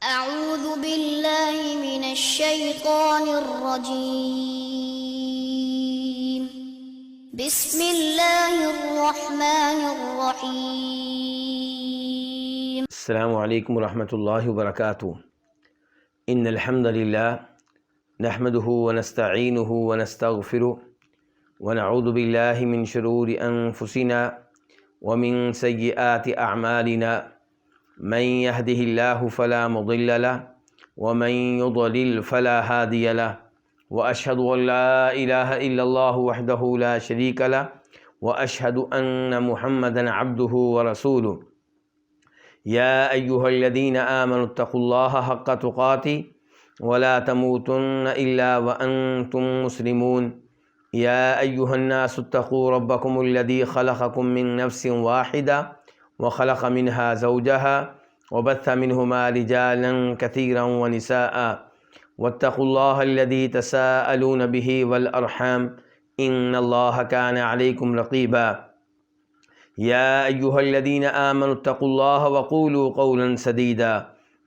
أعوذ بالله من الشيطان الرجيم بسم الله الرحمن الرحيم السلام علیکم ورحمۃ اللہ وبرکاتہ۔ ان الحمد للہ نحمده ونستعینه ونستغفره ونعوذ باللہ من شرور انفسنا ومن سیئات اعمالنا من يهده الله فلا مضل له ومن يضلل فلا هادي له واشهد ان لا اله الا الله وحده لا شريك له واشهد ان محمدا عبده ورسوله يا أيها الذين آمنوا اتقوا الله حق تقاته ولا تموتن إلا وأنتم مسلمون يا أيها الناس اتقوا ربكم الذي خلقكم من نفس واحدة وخلق منها زوجها وبث منهما رجالا كثيرا ونساء واتقوا الله الذي تساءلون به والأرحام إن الله كان عليكم رقيبا يا أيها الذين آمنوا اتقوا الله وقولوا قولا سديدا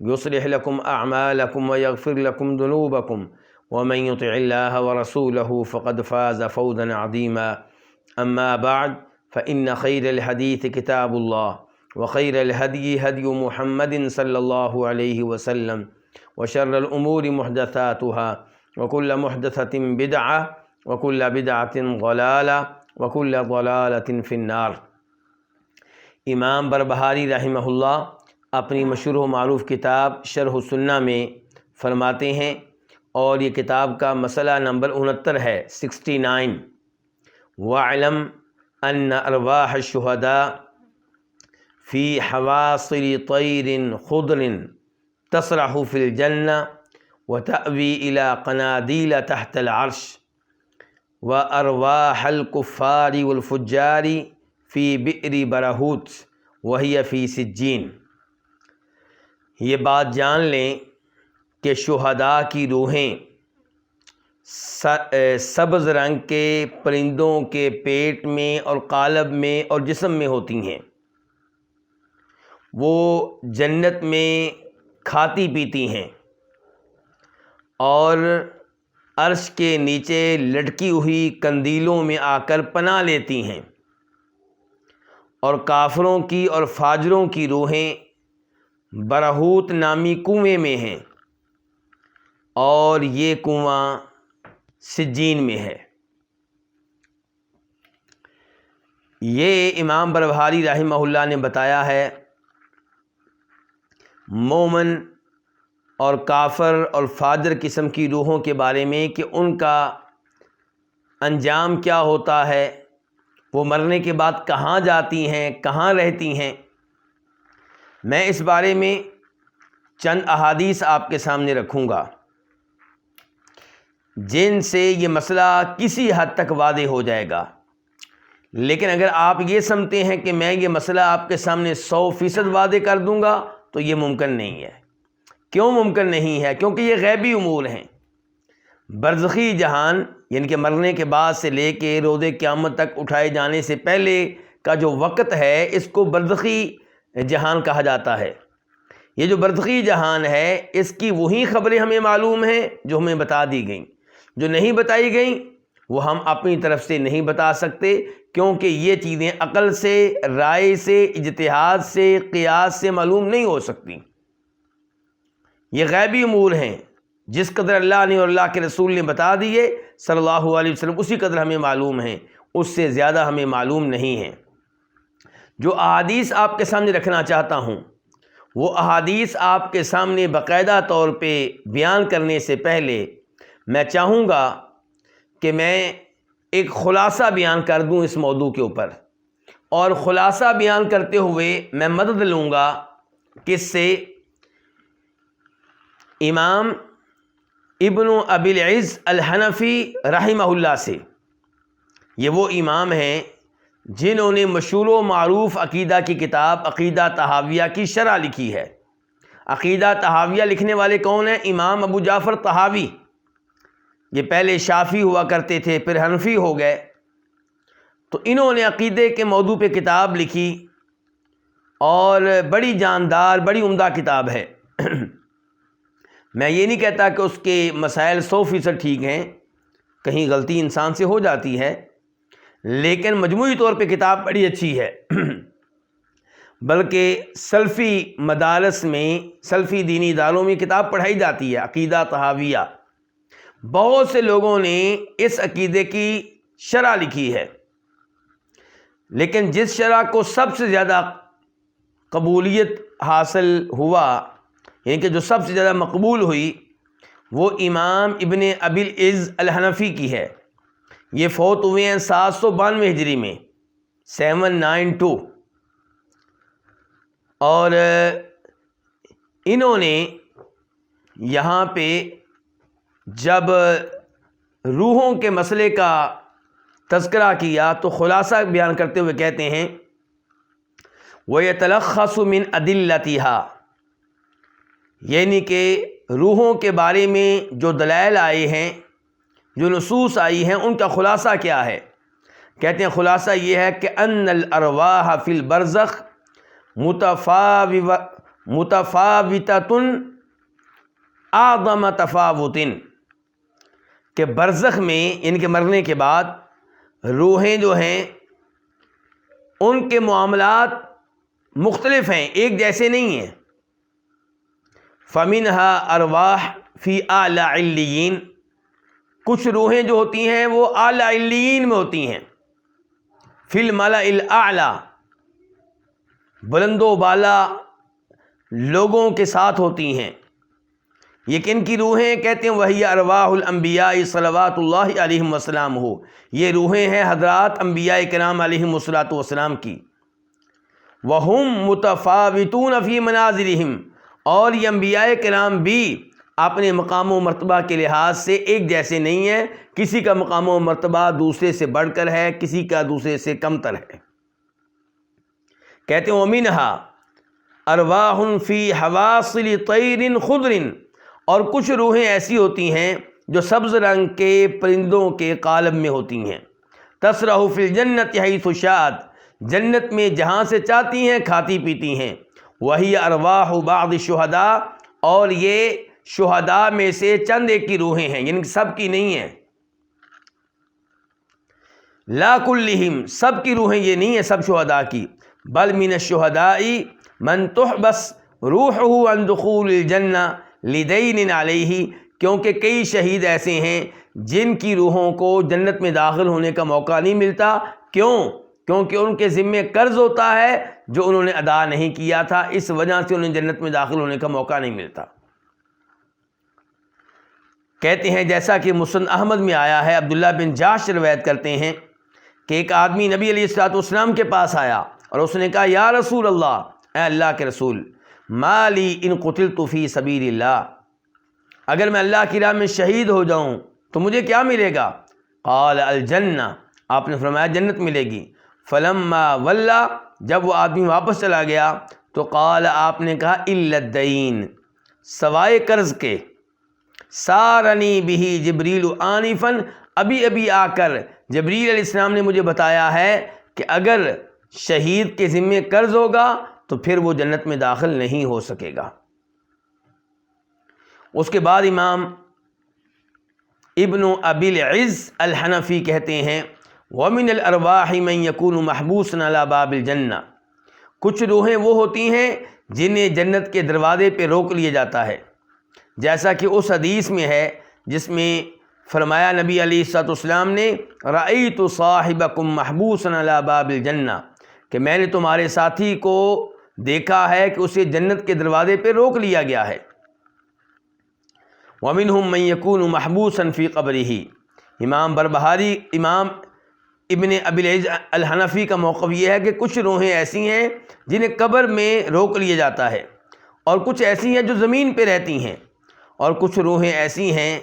يصلح لكم أعمالكم ويغفر لكم ذنوبكم ومن يطع الله ورسوله فقد فاز فوزا عظيما أما بعد فإن خير الحديث كتاب الله وخير الهدي هدي محمد صلى الله عليه وسلم وشر الأمور محدثاتها وكل محدثة بدعة وكل بدعة ضلالة وكل ضلالة في النار۔ امام بربہاری رحمہ اللہ اپنی مشہور و معروف کتاب شرح السنہ میں فرماتے ہیں، اور یہ کتاب کا مسئلہ نمبر 69 ہے، 69۔ وَاعْلَمْ أَنَّ أَرْوَاحَ الشُّهَدَاءِ فِي حَوَاصِلِ طَيْرٍ خُضْرٍ تَسْرَحُ فِي الْجَنَّةِ وَتَأْوِي إِلَى قَنَادِيلَ تَحْتَ الْعَرْشِ وَأَرْوَاحَ الْكُفَّارِ وَالْفُجَّارِ فی بئر برہوت وہی فی سجین۔ یہ بات جان لیں کہ شہداء کی روحیں سبز رنگ کے پرندوں کے پیٹ میں اور قالب میں اور جسم میں ہوتی ہیں۔ وہ جنت میں کھاتی پیتی ہیں اور عرش کے نیچے لٹکی ہوئی قندیلوں میں آ کر پناہ لیتی ہیں، اور کافروں کی اور فاجروں کی روحیں برہوت نامی کنویں میں ہیں، اور یہ کنواں سجین میں ہے۔ یہ امام بربہاری رحمہ اللہ نے بتایا ہے مومن اور کافر اور فاجر قسم کی روحوں کے بارے میں کہ ان کا انجام کیا ہوتا ہے، وہ مرنے کے بعد کہاں جاتی ہیں، کہاں رہتی ہیں۔ میں اس بارے میں چند احادیث آپ کے سامنے رکھوں گا جن سے یہ مسئلہ کسی حد تک واضح ہو جائے گا، لیکن اگر آپ یہ سمجھتے ہیں کہ میں یہ مسئلہ آپ کے سامنے 100% واضح کر دوں گا تو یہ ممکن نہیں ہے۔ کیوں ممکن نہیں ہے؟ کیونکہ یہ غیبی امور ہیں۔ برزخی جہان یعنی کہ مرنے کے بعد سے لے کے روز قیامت تک اٹھائے جانے سے پہلے کا جو وقت ہے، اس کو برزخی جہان کہا جاتا ہے۔ یہ جو برزخی جہان ہے، اس کی وہی خبریں ہمیں معلوم ہیں جو ہمیں بتا دی گئیں، جو نہیں بتائی گئیں وہ ہم اپنی طرف سے نہیں بتا سکتے، کیونکہ یہ چیزیں عقل سے، رائے سے، اجتہاد سے، قیاس سے معلوم نہیں ہو سکتی۔ یہ غیبی امور ہیں، جس قدر اللہ نے اور اللہ کے رسول نے بتا دیے صلی اللہ علیہ وسلم اسی قدر ہمیں معلوم ہیں، اس سے زیادہ ہمیں معلوم نہیں ہیں۔ جو احادیث آپ کے سامنے رکھنا چاہتا ہوں وہ احادیث آپ کے سامنے باقاعدہ طور پہ بیان کرنے سے پہلے میں چاہوں گا کہ میں ایک خلاصہ بیان کر دوں اس موضوع کے اوپر، اور خلاصہ بیان کرتے ہوئے میں مدد لوں گا کس سے؟ امام ابن ابی العز الحنفی رحمہ اللہ سے۔ یہ وہ امام ہیں جنہوں نے مشہور و معروف عقیدہ کی کتاب عقیدہ طحاویہ کی شرح لکھی ہے۔ عقیدہ طحاویہ لکھنے والے کون ہیں؟ امام ابو جعفر طحاوی۔ یہ پہلے شافعی ہوا کرتے تھے، پھر حنفی ہو گئے، تو انہوں نے عقیدے کے موضوع پہ کتاب لکھی، اور بڑی جاندار، بڑی عمدہ کتاب ہے۔ میں یہ نہیں کہتا کہ اس کے مسائل 100% ٹھیک ہیں، کہیں غلطی انسان سے ہو جاتی ہے، لیکن مجموعی طور پہ کتاب بڑی اچھی ہے۔ بلکہ سلفی مدارس میں، سلفی دینی اداروں میں کتاب پڑھائی جاتی ہے، عقیدہ طحاویہ۔ بہت سے لوگوں نے اس عقیدے کی شرح لکھی ہے، لیکن جس شرح کو سب سے زیادہ قبولیت حاصل ہوا، یعنی کہ جو سب سے زیادہ مقبول ہوئی، وہ امام ابن ابی العز الحنفی کی ہے۔ یہ فوت ہوئے ہیں 792 ہجری میں، 792، اور انہوں نے یہاں پہ جب روحوں کے مسئلے کا تذکرہ کیا تو خلاصہ بیان کرتے ہوئے کہتے ہیں وَيَتَلَخَّصُ مِنْ أَدِلَّتِهَا، یعنی کہ روحوں کے بارے میں جو دلائل آئے ہیں، جو نصوص آئی ہیں، ان کا خلاصہ کیا ہے؟ کہتے ہیں خلاصہ یہ ہے کہ ان الارواح فی البرزخ متفاوتۃ اعظم تفاوت، کہ برزخ میں، یعنی کہ مرنے کے بعد روحیں جو ہیں ان کے معاملات مختلف ہیں، ایک جیسے نہیں ہیں۔ فَمِنْهَا أَرْوَاحٌ فِي أَعْلَى عِلِّيِّينَ، کچھ روحیں جو ہوتی ہیں وہ اعلیٰ علیین میں ہوتی ہیں، فِي الْمَلَإِ الْأَعْلَى، بلند و بالا لوگوں کے ساتھ ہوتی ہیں۔ یہ کن کی روحیں؟ کہتے ہیں وہی ارواح الانبیاء صلوات اللہ علیہم وسلام ہو، یہ روحیں ہیں حضرات انبیاء کرام علیہم الصلوۃ والسلام کی۔ وہم متفاوتون فی منازلہم، اور یہ انبیاء کرام بھی اپنے مقام و مرتبہ کے لحاظ سے ایک جیسے نہیں ہیں، کسی کا مقام و مرتبہ دوسرے سے بڑھ کر ہے، کسی کا دوسرے سے کم تر ہے۔ کہتے ہیں وَمِنْهَا أَرْوَاحٌ فِي حَوَاصِلِ طَيْرٍ خُضْرٍ، اور کچھ روحیں ایسی ہوتی ہیں جو سبز رنگ کے پرندوں کے قالب میں ہوتی ہیں۔ تَسْرَحُ فِي الْجَنَّةِ حَيْثُ شَاءَتْ، جنت میں جہاں سے چاہتی ہیں کھاتی پیتی ہیں۔ وَهِيَ أَرْوَاحُ بَعْضِ الشُّهَدَاء، اور یہ شہداء میں سے چند ایک کی روحیں ہیں، یعنی سب کی نہیں ہیں۔ لا کلہم، سب کی روحیں یہ نہیں ہیں، سب شہداء کی۔ بل من الشہداء من تحبس روحہ عن دخول الجنہ لدین علیہ، کیونکہ کئی شہید ایسے ہیں جن کی روحوں کو جنت میں داخل ہونے کا موقع نہیں ملتا۔ کیوں؟ کیونکہ ان کے ذمے قرض ہوتا ہے جو انہوں نے ادا نہیں کیا تھا، اس وجہ سے انہیں جنت میں داخل ہونے کا موقع نہیں ملتا۔ کہتے ہیں جیسا کہ مسند احمد میں آیا ہے، عبداللہ بن جاش روایت کرتے ہیں کہ ایک آدمی نبی علیہ الصلوۃ والسلام کے پاس آیا اور اس نے کہا یا رسول اللہ، اے اللہ کے رسول، ما لی ان قتلت فی سبیل اللہ، اگر میں اللہ کی راہ میں شہید ہو جاؤں تو مجھے کیا ملے گا؟ قال الجنہ، آپ نے فرمایا جنت ملے گی۔ فلما ولا، جب وہ آدمی واپس چلا گیا تو قال، آپ نے کہا الا الدین، سوائے قرض کے۔ سارنی بہ جبریل آنفا، ابھی ابھی آ کر جبریل علیہ السلام نے مجھے بتایا ہے کہ اگر شہید کے ذمے قرض ہوگا تو پھر وہ جنت میں داخل نہیں ہو سکے گا۔ اس کے بعد امام ابن ابی العز الحنفی کہتے ہیں وَمِنَ الْأَرْوَاحِ مَنْ يَكُونُ مَحْبُوسًا عَلَى بَابِ الْجَنَّةِ، کچھ روحیں وہ ہوتی ہیں جنہیں جنت کے دروازے پہ روک لیا جاتا ہے، جیسا کہ اس حدیث میں ہے جس میں فرمایا نبی علیہ الصلوۃ والسلام نے رأیت صاحبکم محبوسا علی باب الجنہ، کہ میں نے تمہارے ساتھی کو دیکھا ہے کہ اسے جنت کے دروازے پہ روک لیا گیا ہے۔ ومنہم من یکون محبوسا فی قبرہ، امام بربہاری، امام ابن ابی العز الحنفی کا موقف یہ ہے کہ کچھ روحیں ایسی ہیں جنہیں قبر میں روک لیا جاتا ہے، اور کچھ ایسی ہیں جو زمین پہ رہتی ہیں، اور کچھ روحیں ایسی ہیں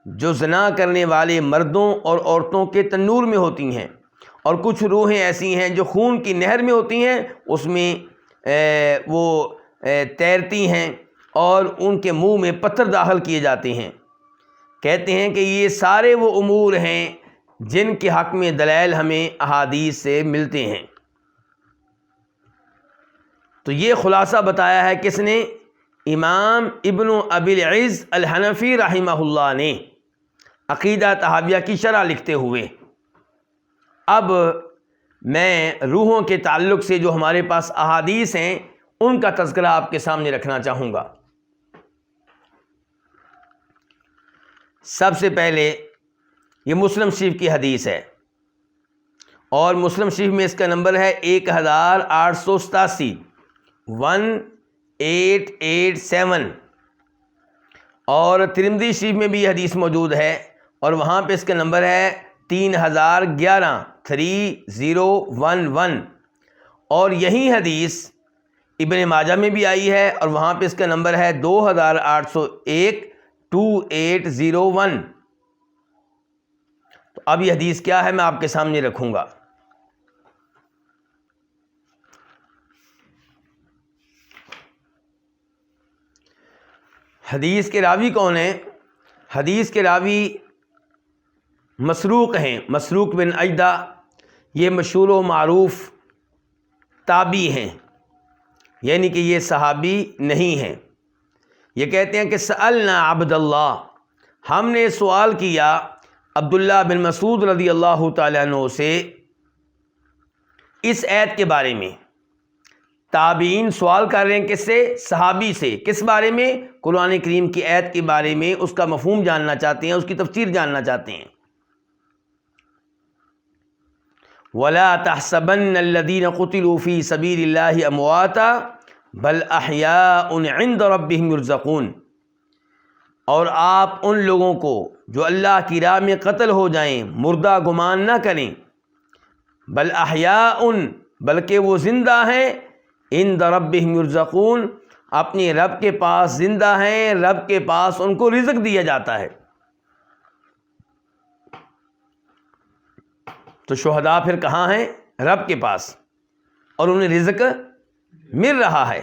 جو زنا کرنے والے مردوں اور عورتوں کے تنور میں ہوتی ہیں، اور کچھ روحیں ایسی ہیں جو خون کی نہر میں ہوتی ہیں، اس میں وہ تیرتی ہیں اور ان کے منہ میں پتھر داخل کیے جاتے ہیں۔ کہتے ہیں کہ یہ سارے وہ امور ہیں جن کے حق میں دلائل ہمیں احادیث سے ملتے ہیں۔ تو یہ خلاصہ بتایا ہے کس نے؟ امام ابن ابی العز الحنفی رحمہ اللہ نے عقیدہ طحاویہ کی شرح لکھتے ہوئے اب میں روحوں کے تعلق سے جو ہمارے پاس احادیث ہیں ان کا تذکرہ آپ کے سامنے رکھنا چاہوں گا۔ سب سے پہلے یہ مسلم شریف کی حدیث ہے، اور مسلم شریف میں اس کا نمبر ہے 1887 1887، اور ترمذی شریف میں بھی یہ حدیث موجود ہے، اور وہاں پہ اس کا نمبر ہے 3011 3011، اور یہی حدیث ابن ماجہ میں بھی آئی ہے، اور وہاں پہ اس کا نمبر ہے 2801 2801۔ تو اب یہ حدیث کیا ہے میں آپ کے سامنے رکھوں گا۔ حدیث کے راوی کون ہیں؟ حدیث کے راوی مسروق ہیں، مسروق بن اجدہ، یہ مشہور و معروف تابعی ہیں، یعنی کہ یہ صحابی نہیں ہیں۔ یہ کہتے ہیں کہ سألنا عبد اللہ، ہم نے سوال کیا عبداللہ بن مسعود رضی اللہ تعالیٰ عنہ سے اس آیت کے بارے میں۔ تابعین سوال کر رہے ہیں کس سے؟ صحابی سے۔ کس بارے میں؟ قرآن کریم کی آیت کے بارے میں، اس کا مفہوم جاننا چاہتے ہیں، اس کی تفسیر جاننا چاہتے ہیں۔ وَلَا تَحْسَبَنَّ الَّذِينَ قُتِلُوا فِي سَبِيلِ اللَّهِ أَمْوَاتًا بَلْ أَحْيَاءٌ عِندَ رَبِّهِمْ يُرْزَقُونَ، اور آپ ان لوگوں کو جو اللہ کی راہ میں قتل ہو جائیں مردہ گمان نہ کریں، بل احیاء، بلکہ وہ زندہ ہیں، عند ربہم یرزقون، اپنے رب کے پاس زندہ ہیں، رب کے پاس ان کو رزق دیا جاتا ہے۔ تو شہداء پھر کہاں ہیں؟ رب کے پاس، اور انہیں رزق مل رہا ہے۔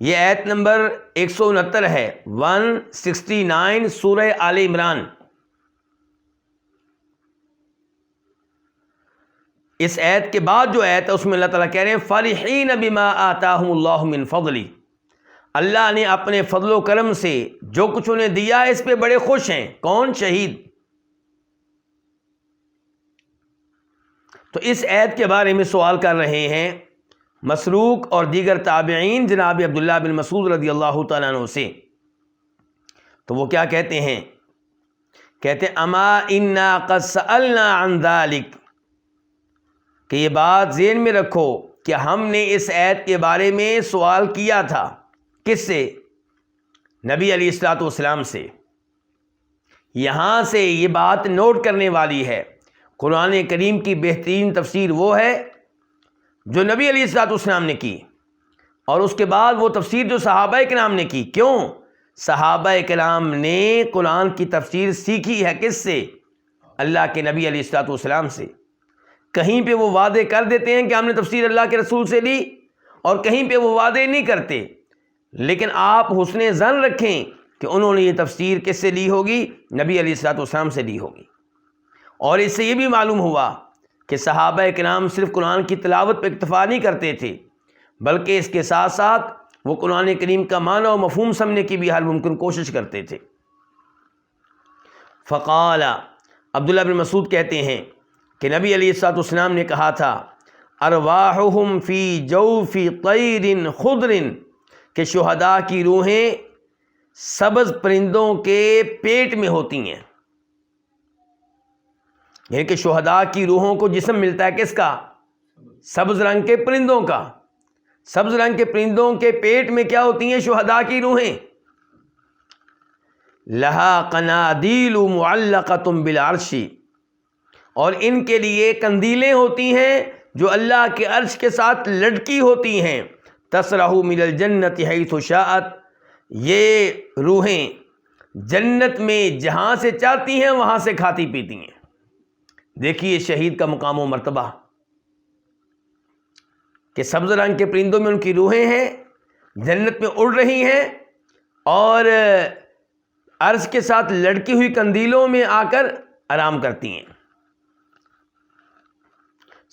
یہ آیت نمبر 169 ہے، 169 سورہ آل عمران۔ اس آیت کے بعد جو آیت ہے اس میں اللہ تعالیٰ کہہ رہے ہیں فَرِحِينَ بِمَا آتَاهُمُ اللَّهُ مِنْ فَضْلِهِ، اللہ نے اپنے فضل و کرم سے جو کچھ انہیں دیا ہے اس پہ بڑے خوش ہیں۔ کون؟ شہید۔ تو اس آیت کے بارے میں سوال کر رہے ہیں مسروق اور دیگر تابعین جناب عبداللہ بن مسعود رضی اللہ تعالیٰ عنہ سے۔ تو وہ کیا کہتے ہیں؟ کہتے ہیں اما انا قد سألنا عن ذلك، کہ یہ بات ذہن میں رکھو کہ ہم نے اس آیت کے بارے میں سوال کیا تھا۔ کس سے؟ نبی علیہ الصلوۃ والسلام سے۔ یہاں سے یہ بات نوٹ کرنے والی ہے، قرآن کریم کی بہترین تفسیر وہ ہے جو نبی علیہ الصلوۃ والسلام نے کی، اور اس کے بعد وہ تفسیر جو صحابہ کرام نے کی۔ کیوں؟ صحابہ کرام نے قرآن کی تفسیر سیکھی ہے کس سے؟ اللہ کے نبی علیہ الصلوۃ والسلام سے۔ کہیں پہ وہ وعدے کر دیتے ہیں کہ ہم نے تفسیر اللہ کے رسول سے لی، اور کہیں پہ وہ وعدے نہیں کرتے، لیکن آپ حسن ظن رکھیں کہ انہوں نے یہ تفسیر کس سے لی ہوگی؟ نبی علیہ الصلوۃ والسلام سے لی ہوگی۔ اور اس سے یہ بھی معلوم ہوا کہ صحابہ کرام صرف قرآن کی تلاوت پہ اکتفا نہیں کرتے تھے، بلکہ اس کے ساتھ ساتھ وہ قرآن کریم کا معنی و مفہوم سمجھنے کی بھی ہر ممکن کوشش کرتے تھے۔ فقال، عبداللہ بن مسعود کہتے ہیں کہ نبی علیہ الصلوۃ والسلام نے کہا تھا ارواحہم فی جوف طیر خضر، کہ شہداء کی روحیں سبز پرندوں کے پیٹ میں ہوتی ہیں۔ یعنی کہ شہداء کی روحوں کو جسم ملتا ہے کس کا؟ سبز رنگ کے پرندوں کا۔ سبز رنگ کے پرندوں کے پیٹ میں کیا ہوتی ہیں؟ شہداء کی روحیں۔ لہا قنادیل معلقۃ بالعرش، اور ان کے لیے قندیلیں ہوتی ہیں جو اللہ کے عرش کے ساتھ لٹکی ہوتی ہیں۔ تسرح من الجنت حیث شاءت، یہ روحیں جنت میں جہاں سے چاہتی ہیں وہاں سے کھاتی پیتی ہیں۔ دیکھیے شہید کا مقام و مرتبہ، کہ سبز رنگ کے پرندوں میں ان کی روحیں ہیں، جنت میں اڑ رہی ہیں، اور عرش کے ساتھ لڑکی ہوئی قندیلوں میں آ کر آرام کرتی ہیں۔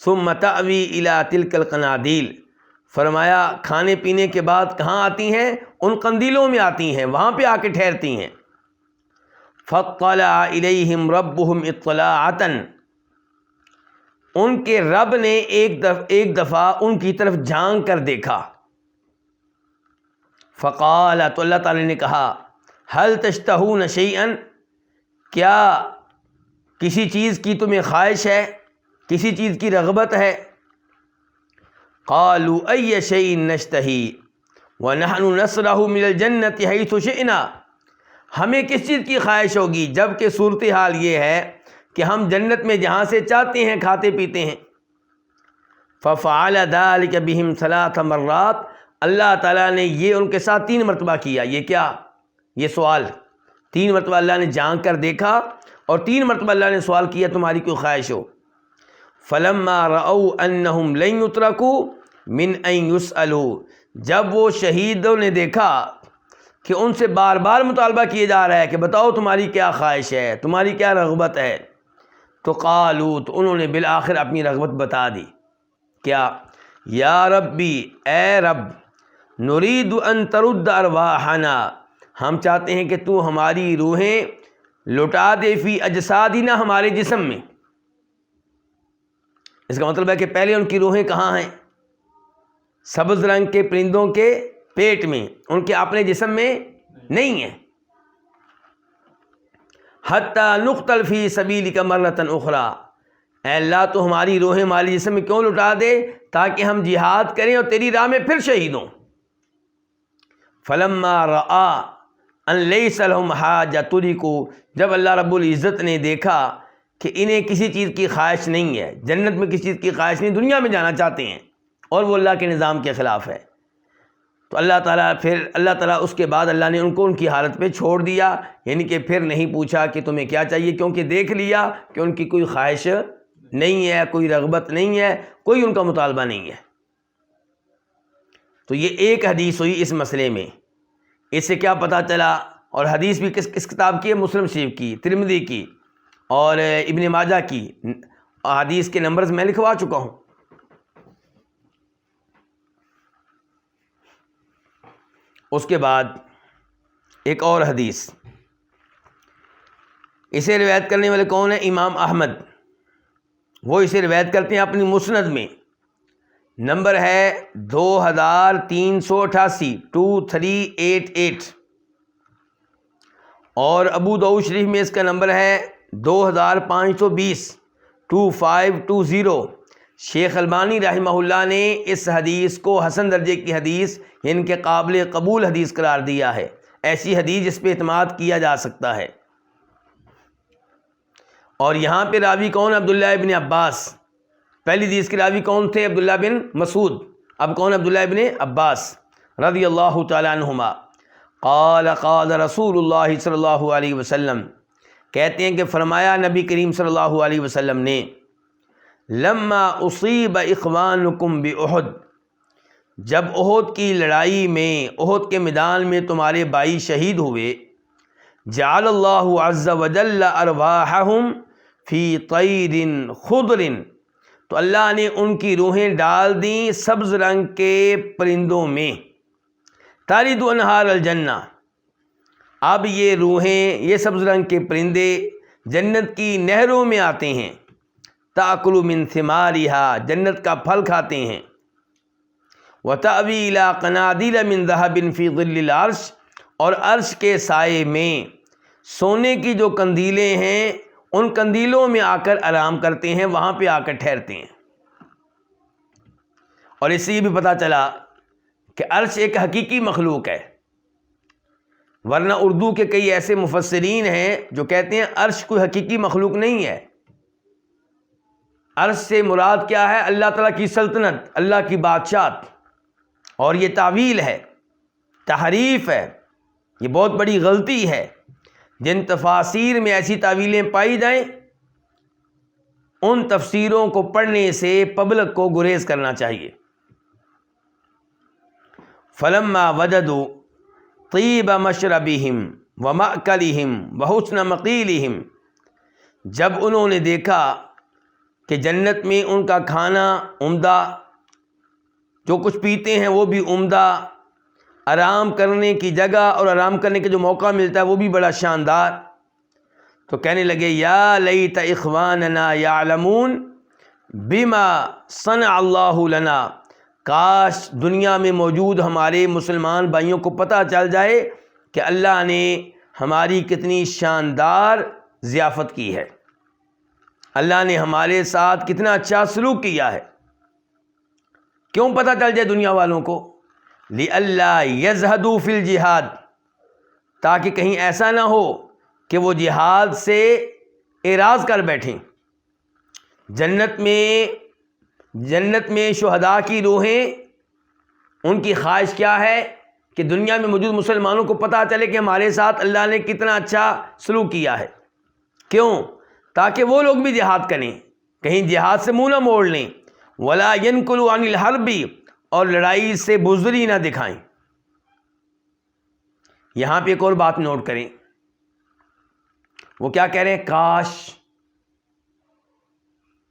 ثم تأوی الی تلک القنادیل، فرمایا کھانے پینے کے بعد کہاں آتی ہیں؟ ان قندیلوں میں آتی ہیں، وہاں پہ آ کے ٹھہرتی ہیں۔ فاطلع الیہم ربہم اطلاعۃ، ان کے رب نے ایک دفعہ ان کی طرف جھانک کر دیکھا۔ فقال، تو اللہ تعالی نے کہا، هل تشتہون شیئا، کیا کسی چیز کی تمہیں خواہش ہے، کسی چیز کی رغبت ہے؟ قالوا ای شیء نشتہی ونحن نسرح من الجنۃ حیث شئنا، ہمیں کس چیز کی خواہش ہوگی جب کہ صورتحال یہ ہے کہ ہم جنت میں جہاں سے چاہتے ہیں کھاتے پیتے ہیں۔ ففعل ذلک بہم 3 مرات، اللہ تعالیٰ نے یہ ان کے ساتھ 3 مرتبہ کیا۔ یہ کیا؟ یہ سوال 3 مرتبہ اللہ نے جھانک کر دیکھا اور 3 مرتبہ اللہ نے سوال کیا تمہاری کوئی خواہش ہو۔ فلما رأوا انہم لن یترکوا من ان یسألوا، جب وہ شہیدوں نے دیکھا کہ ان سے بار بار مطالبہ کیا جا رہا ہے کہ بتاؤ تمہاری کیا خواہش ہے، تمہاری کیا رغبت ہے، تو قالوا، تو انہوں نے بالآخر اپنی رغبت بتا دی۔ کیا؟ یا ربی، اے رب، نرید ان ترد ارواحنا، ہم چاہتے ہیں کہ تو ہماری روحیں لوٹا دے فی اجسادنا، ہمارے جسم میں۔ اس کا مطلب ہے کہ پہلے ان کی روحیں کہاں ہیں؟ سبز رنگ کے پرندوں کے پیٹ میں، ان کے اپنے جسم میں نہیں ہیں۔ حتی نقتل فی سبیلک مرۃ اخری، اے اللہ تو ہماری روحیں ہمارے جسم میں کیوں لٹا دے؟ تاکہ ہم جہاد کریں اور تیری راہ میں پھر شہید ہوں۔ فلما رآ ان لیس لہم حاجہ ترکوا، جب اللہ رب العزت نے دیکھا کہ انہیں کسی چیز کی خواہش نہیں ہے، جنت میں کسی چیز کی خواہش نہیں، دنیا میں جانا چاہتے ہیں اور وہ اللہ کے نظام کے خلاف ہے، تو اللہ تعالیٰ اس کے بعد اللہ نے ان کو ان کی حالت پہ چھوڑ دیا، یعنی کہ پھر نہیں پوچھا کہ تمہیں کیا چاہیے، کیونکہ دیکھ لیا کہ ان کی کوئی خواہش نہیں ہے، کوئی رغبت نہیں ہے، کوئی ان کا مطالبہ نہیں ہے۔ تو یہ ایک حدیث ہوئی اس مسئلے میں۔ اس سے کیا پتہ چلا؟ اور حدیث بھی کس کتاب کی ہے؟ مسلم شریف کی، ترمذی کی اور ابن ماجہ کی۔ حدیث کے نمبرز میں لکھوا چکا ہوں۔ اس کے بعد ایک اور حدیث، اسے روایت کرنے والے کون ہیں؟ امام احمد، وہ اسے روایت کرتے ہیں اپنی مسند میں، نمبر ہے 2388 2388، اور ابو داؤد شریف میں اس کا نمبر ہے 2520 2520۔ شیخ البانی رحمہ اللہ نے اس حدیث کو حسن درجے کی حدیث، یعنی کہ قابل قبول حدیث قرار دیا ہے، ایسی حدیث جس پہ اعتماد کیا جا سکتا ہے۔ اور یہاں پہ راوی کون؟ عبداللہ ابن عباس۔ پہلی حدیث کے راوی کون تھے؟ عبداللہ بن مسعود، اب کون؟ عبداللہ ابن عباس رضی اللہ تعالیٰ عنہما۔ قال قال رسول اللہ صلی اللہ علیہ وسلم، کہتے ہیں کہ فرمایا نبی کریم صلی اللہ علیہ وسلم نے، لما اصیب اخوانکم باحد، جب احد کی لڑائی میں، احد کے میدان میں تمہارے بھائی شہید ہوئے، جعل اللہ عز وجل ارواحہم فی طیر خضر، تو اللہ نے ان کی روحیں ڈال دیں سبز رنگ کے پرندوں میں، تارد انہار الجنہ، اب یہ روحیں، یہ سبز رنگ کے پرندے جنت کی نہروں میں آتے ہیں، تاکل من ثمارہا، جنت کا پھل کھاتے ہیں، وتأوی الی قنادیل من ذہب فی ظل العرش، اور عرش کے سائے میں سونے کی جو قندیلیں ہیں ان قندیلوں میں آ کر آرام کرتے ہیں، وہاں پہ آ کر ٹھہرتے ہیں۔ اور اس سے یہ بھی پتہ چلا کہ عرش ایک حقیقی مخلوق ہے، ورنہ اردو کے کئی ایسے مفسرین ہیں جو کہتے ہیں عرش کوئی حقیقی مخلوق نہیں ہے، عرش سے مراد کیا ہے؟ اللہ تعالیٰ کی سلطنت، اللہ کی بادشاہت، اور یہ تعویل ہے، تحریف ہے، یہ بہت بڑی غلطی ہے۔ جن تفاسیر میں ایسی تعویلیں پائی جائیں ان تفسیروں کو پڑھنے سے پبلک کو گریز کرنا چاہیے۔ فلما وجدوا طیب مشربہم ومأکلہم وحسن مقیلہم، جب انہوں نے دیکھا کہ جنت میں ان کا کھانا عمدہ، جو کچھ پیتے ہیں وہ بھی عمدہ، آرام کرنے کی جگہ اور آرام کرنے کا جو موقع ملتا ہے وہ بھی بڑا شاندار. تو کہنے لگے یا لیت اخواننا یعلمون بما صنع اللہ لنا، کاش دنیا میں موجود ہمارے مسلمان بھائیوں کو پتہ چل جائے کہ اللہ نے ہماری کتنی شاندار ضیافت کی ہے، اللہ نے ہمارے ساتھ کتنا اچھا سلوک کیا ہے. کیوں پتہ چل جائے دنیا والوں کو؟ لِأَلَّا يَزْهَدُوا فِي الْجِهَادِ، تاکہ کہیں ایسا نہ ہو کہ وہ جہاد سے اعراض کر بیٹھیں. جنت میں شہداء کی روحیں، ان کی خواہش کیا ہے کہ دنیا میں موجود مسلمانوں کو پتہ چلے کہ ہمارے ساتھ اللہ نے کتنا اچھا سلوک کیا ہے. کیوں؟ تاکہ وہ لوگ بھی جہاد کریں، کہیں جہاد سے منہ نہ موڑ لیں. وَلَا يَنْكُلُوا عَنِ الْحَرْبِ، اور لڑائی سے بزدلی نہ دکھائیں. یہاں پہ ایک اور بات نوٹ کریں، وہ کیا کہہ رہے ہیں؟ کاش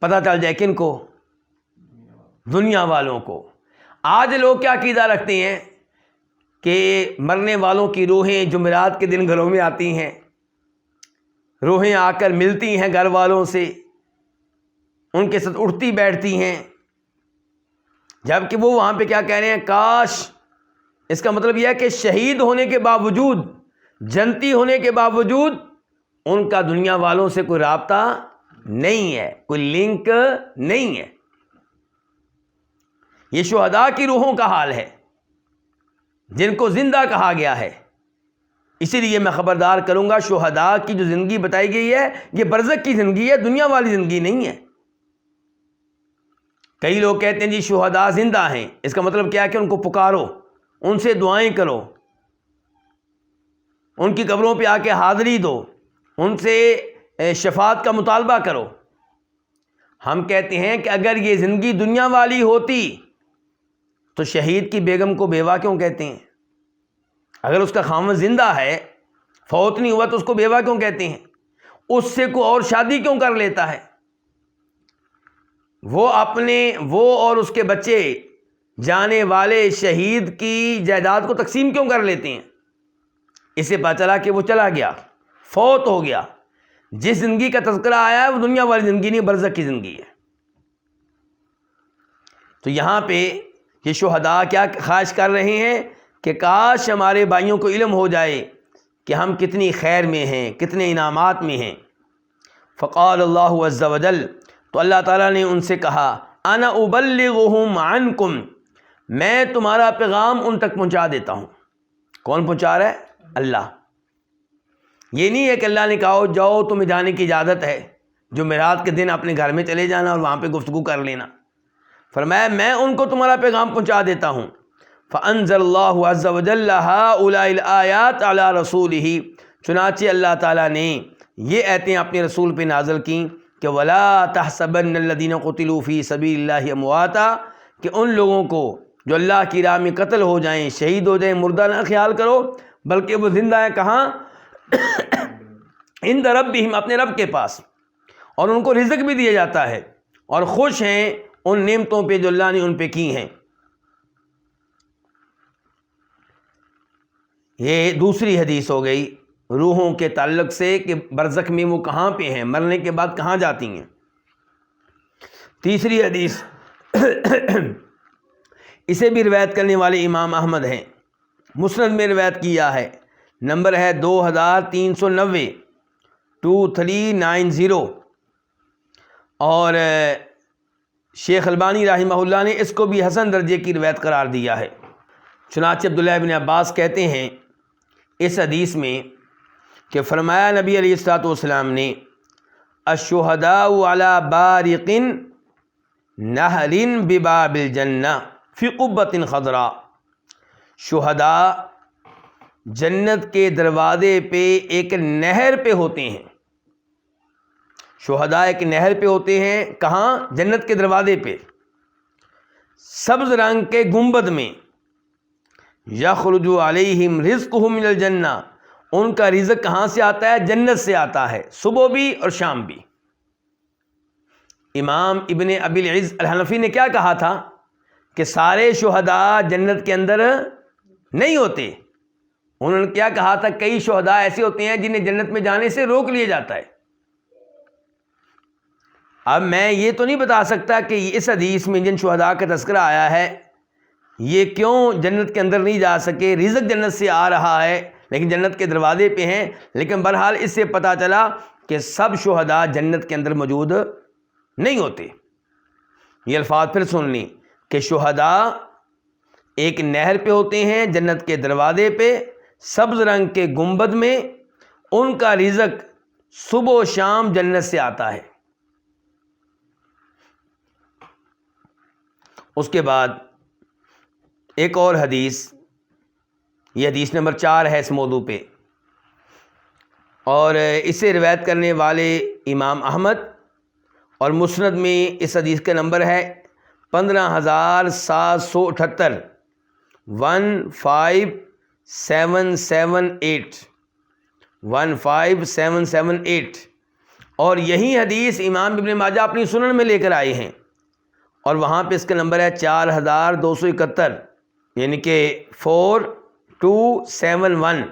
پتہ چل جائے کن کو؟ دنیا والوں کو. آج لوگ کیا عقیدہ رکھتے ہیں کہ مرنے والوں کی روحیں جمعرات کے دن گھروں میں آتی ہیں، روحیں آ کر ملتی ہیں گھر والوں سے، ان کے ساتھ اٹھتی بیٹھتی ہیں، جبکہ وہ وہاں پہ کیا کہہ رہے ہیں؟ کاش. اس کا مطلب یہ ہے کہ شہید ہونے کے باوجود، جنتی ہونے کے باوجود ان کا دنیا والوں سے کوئی رابطہ نہیں ہے، کوئی لنک نہیں ہے. یہ شہداء کی روحوں کا حال ہے جن کو زندہ کہا گیا ہے. اسی لیے میں خبردار کروں گا، شہداء کی جو زندگی بتائی گئی ہے یہ برزخ کی زندگی ہے، دنیا والی زندگی نہیں ہے. کئی لوگ کہتے ہیں جی شہداء زندہ ہیں، اس کا مطلب کیا ہے کہ ان کو پکارو، ان سے دعائیں کرو، ان کی قبروں پہ آ کے حاضری دو، ان سے شفاعت کا مطالبہ کرو. ہم کہتے ہیں کہ اگر یہ زندگی دنیا والی ہوتی تو شہید کی بیگم کو بیوہ کیوں کہتے ہیں؟ اگر اس کا خاوند زندہ ہے، فوت نہیں ہوا، تو اس کو بیوہ کیوں کہتے ہیں؟ اس سے کوئی اور شادی کیوں کر لیتا ہے؟ وہ اور اس کے بچے جانے والے شہید کی جائیداد کو تقسیم کیوں کر لیتے ہیں؟ اسے پتہ چلا کہ وہ چلا گیا، فوت ہو گیا. جس زندگی کا تذکرہ آیا ہے وہ دنیا والی زندگی نہیں، برزخ کی زندگی ہے. تو یہاں پہ یہ شہداء کیا خواہش کر رہے ہیں کہ کاش ہمارے بھائیوں کو علم ہو جائے کہ ہم کتنی خیر میں ہیں، کتنے انعامات میں ہیں. فقال اللہ عز وجل، تو اللہ تعالیٰ نے ان سے کہا، انا ابلغہم عنکم، میں تمہارا پیغام ان تک پہنچا دیتا ہوں. کون پہنچا رہا ہے؟ اللہ. یہ نہیں ہے کہ اللہ نے کہا جاؤ تمہیں جانے کی اجازت ہے، جمعرات کے دن اپنے گھر میں چلے جانا اور وہاں پہ گفتگو کر لینا. فرمایا میں ان کو تمہارا پیغام پہنچا دیتا ہوں. فانزل اللہ عز وجل ہؤلاء الآیات علی رسولہ، چنانچہ اللہ تعالیٰ نے یہ آیتیں اپنے رسول پہ نازل کیں کہ ولا تحسبن الذین قتلوا فی سبیل اللہ امواتا، کہ ان لوگوں کو جو اللہ کی راہ میں قتل ہو جائیں، شہید ہو جائیں، مردہ نہ خیال کرو، بلکہ وہ زندہ ہیں. کہاں؟ عند ربہم، اپنے رب کے پاس، اور ان کو رزق بھی دیا جاتا ہے اور خوش ہیں ان نعمتوں پہ جو اللہ نے ان پہ کی ہیں. یہ دوسری حدیث ہو گئی روحوں کے تعلق سے کہ برزخ میں وہ کہاں پہ ہیں، مرنے کے بعد کہاں جاتی ہیں. تیسری حدیث اسے بھی روایت کرنے والے امام احمد ہیں، مسند میں روایت کیا ہے، نمبر ہے 2390 2390، اور شیخ البانی رحمہ اللہ نے اس کو بھی حسن درجے کی روایت قرار دیا ہے. چنانچہ عبداللہ ابن عباس کہتے ہیں اس حدیث میں کہ فرمایا نبی علیہ الصلوۃ والسلام نے، الشہداء علی بارق نہر بباب الجنہ فی قبۃ خضراء، شہداء جنت کے دروازے پہ ایک نہر پہ ہوتے ہیں. شہداء ایک نہر پہ ہوتے ہیں، کہاں؟ جنت کے دروازے پہ، سبز رنگ کے گنبد میں. یخرج علیہم رزقہم من الجنہ، ان کا رزق کہاں سے آتا ہے؟ جنت سے آتا ہے، صبح بھی اور شام بھی. امام ابن ابی العز الحنفی نے کیا کہا تھا کہ سارے شہداء جنت کے اندر نہیں ہوتے. انہوں نے کیا کہا تھا, کئی شہداء ایسے ہوتے ہیں جنہیں جنت میں جانے سے روک لیا جاتا ہے. اب میں یہ تو نہیں بتا سکتا کہ اس حدیث میں جن شہداء کا تذکرہ آیا ہے یہ کیوں جنت کے اندر نہیں جا سکے. رزق جنت سے آ رہا ہے لیکن جنت کے دروازے پہ ہیں. لیکن بہرحال اس سے پتہ چلا کہ سب شہداء جنت کے اندر موجود نہیں ہوتے. یہ الفاظ پھر سن لیں کہ شہداء ایک نہر پہ ہوتے ہیں, جنت کے دروازے پہ, سبز رنگ کے گنبد میں. ان کا رزق صبح و شام جنت سے آتا ہے. اس کے بعد ایک اور حدیث, یہ حدیث نمبر 4 ہے اس موضوع پہ, اور اسے روایت کرنے والے امام احمد, اور مسند میں اس حدیث کا نمبر ہے 15778 15778. اور یہی حدیث امام ابن ماجہ اپنی سنن میں لے کر آئے ہیں, اور وہاں پہ اس کا نمبر ہے 4271, یعنی کہ 4271.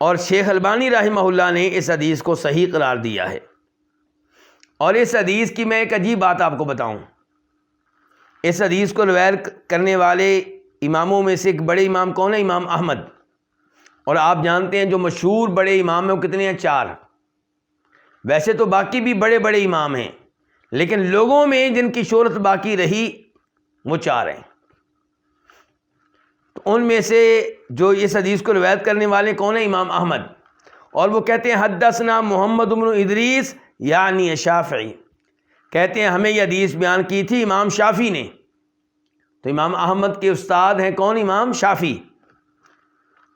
اور شیخ البانی رحمہ اللہ نے اس حدیث کو صحیح قرار دیا ہے. اور اس حدیث کی میں ایک عجیب بات آپ کو بتاؤں. اس حدیث کو روایت کرنے والے اماموں میں سے ایک بڑے امام کون ہے؟ امام احمد. اور آپ جانتے ہیں جو مشہور بڑے امام ہیں وہ کتنے ہیں؟ 4. ویسے تو باقی بھی بڑے بڑے امام ہیں, لیکن لوگوں میں جن کی شہرت باقی رہی وہ 4 ہیں. تو ان میں سے جو اس حدیث کو روایت کرنے والے کون ہیں؟ امام احمد. اور وہ کہتے ہیں حدثنا محمد بن ادریس یعنی شافعی, کہتے ہیں ہمیں یہ حدیث بیان کی تھی امام شافعی نے. تو امام احمد کے استاد ہیں کون؟ امام شافعی.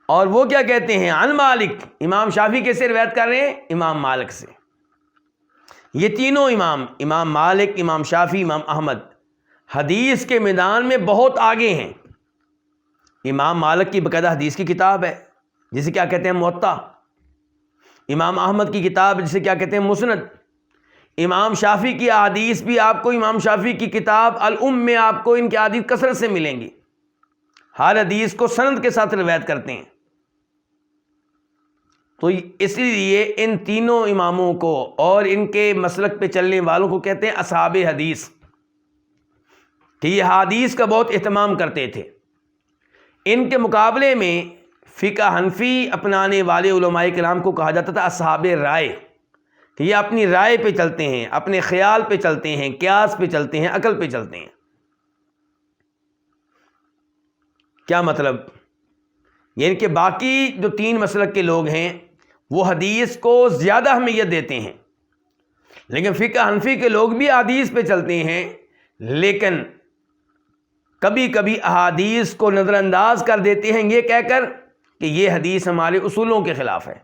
اور وہ کیا کہتے ہیں؟ عن مالک. امام شافعی کیسے روایت کر رہے ہیں؟ امام مالک سے. یہ تینوں امام, امام مالک, امام شافعی, امام احمد, حدیث کے میدان میں بہت آگے ہیں. امام مالک کی باقاعدہ حدیث کی کتاب ہے جسے کیا کہتے ہیں؟ موطا. امام احمد کی کتاب جسے کیا کہتے ہیں؟ مسند. امام شافعی کی احادیث بھی آپ کو امام شافعی کی کتاب الام میں آپ کو ان کی احادیث کثرت سے ملیں گی. ہر حدیث کو سند کے ساتھ روایت کرتے ہیں. تو اس لیے ان تینوں اماموں کو اور ان کے مسلک پہ چلنے والوں کو کہتے ہیں اصحاب حدیث, کہ یہ حدیث کا بہت اہتمام کرتے تھے. ان کے مقابلے میں فقہ حنفی اپنانے والے علماء کرام کو کہا جاتا تھا اصحاب رائے, کہ یہ اپنی رائے پہ چلتے ہیں, اپنے خیال پہ چلتے ہیں, قیاس پہ چلتے ہیں, عقل پہ چلتے ہیں. کیا مطلب؟ یعنی کہ باقی جو 3 مسلک کے لوگ ہیں وہ حدیث کو زیادہ اہمیت دیتے ہیں, لیکن فقہ حنفی کے لوگ بھی حدیث پہ چلتے ہیں, لیکن کبھی کبھی احادیث کو نظر انداز کر دیتے ہیں یہ کہہ کر کہ یہ حدیث ہمارے اصولوں کے خلاف ہے.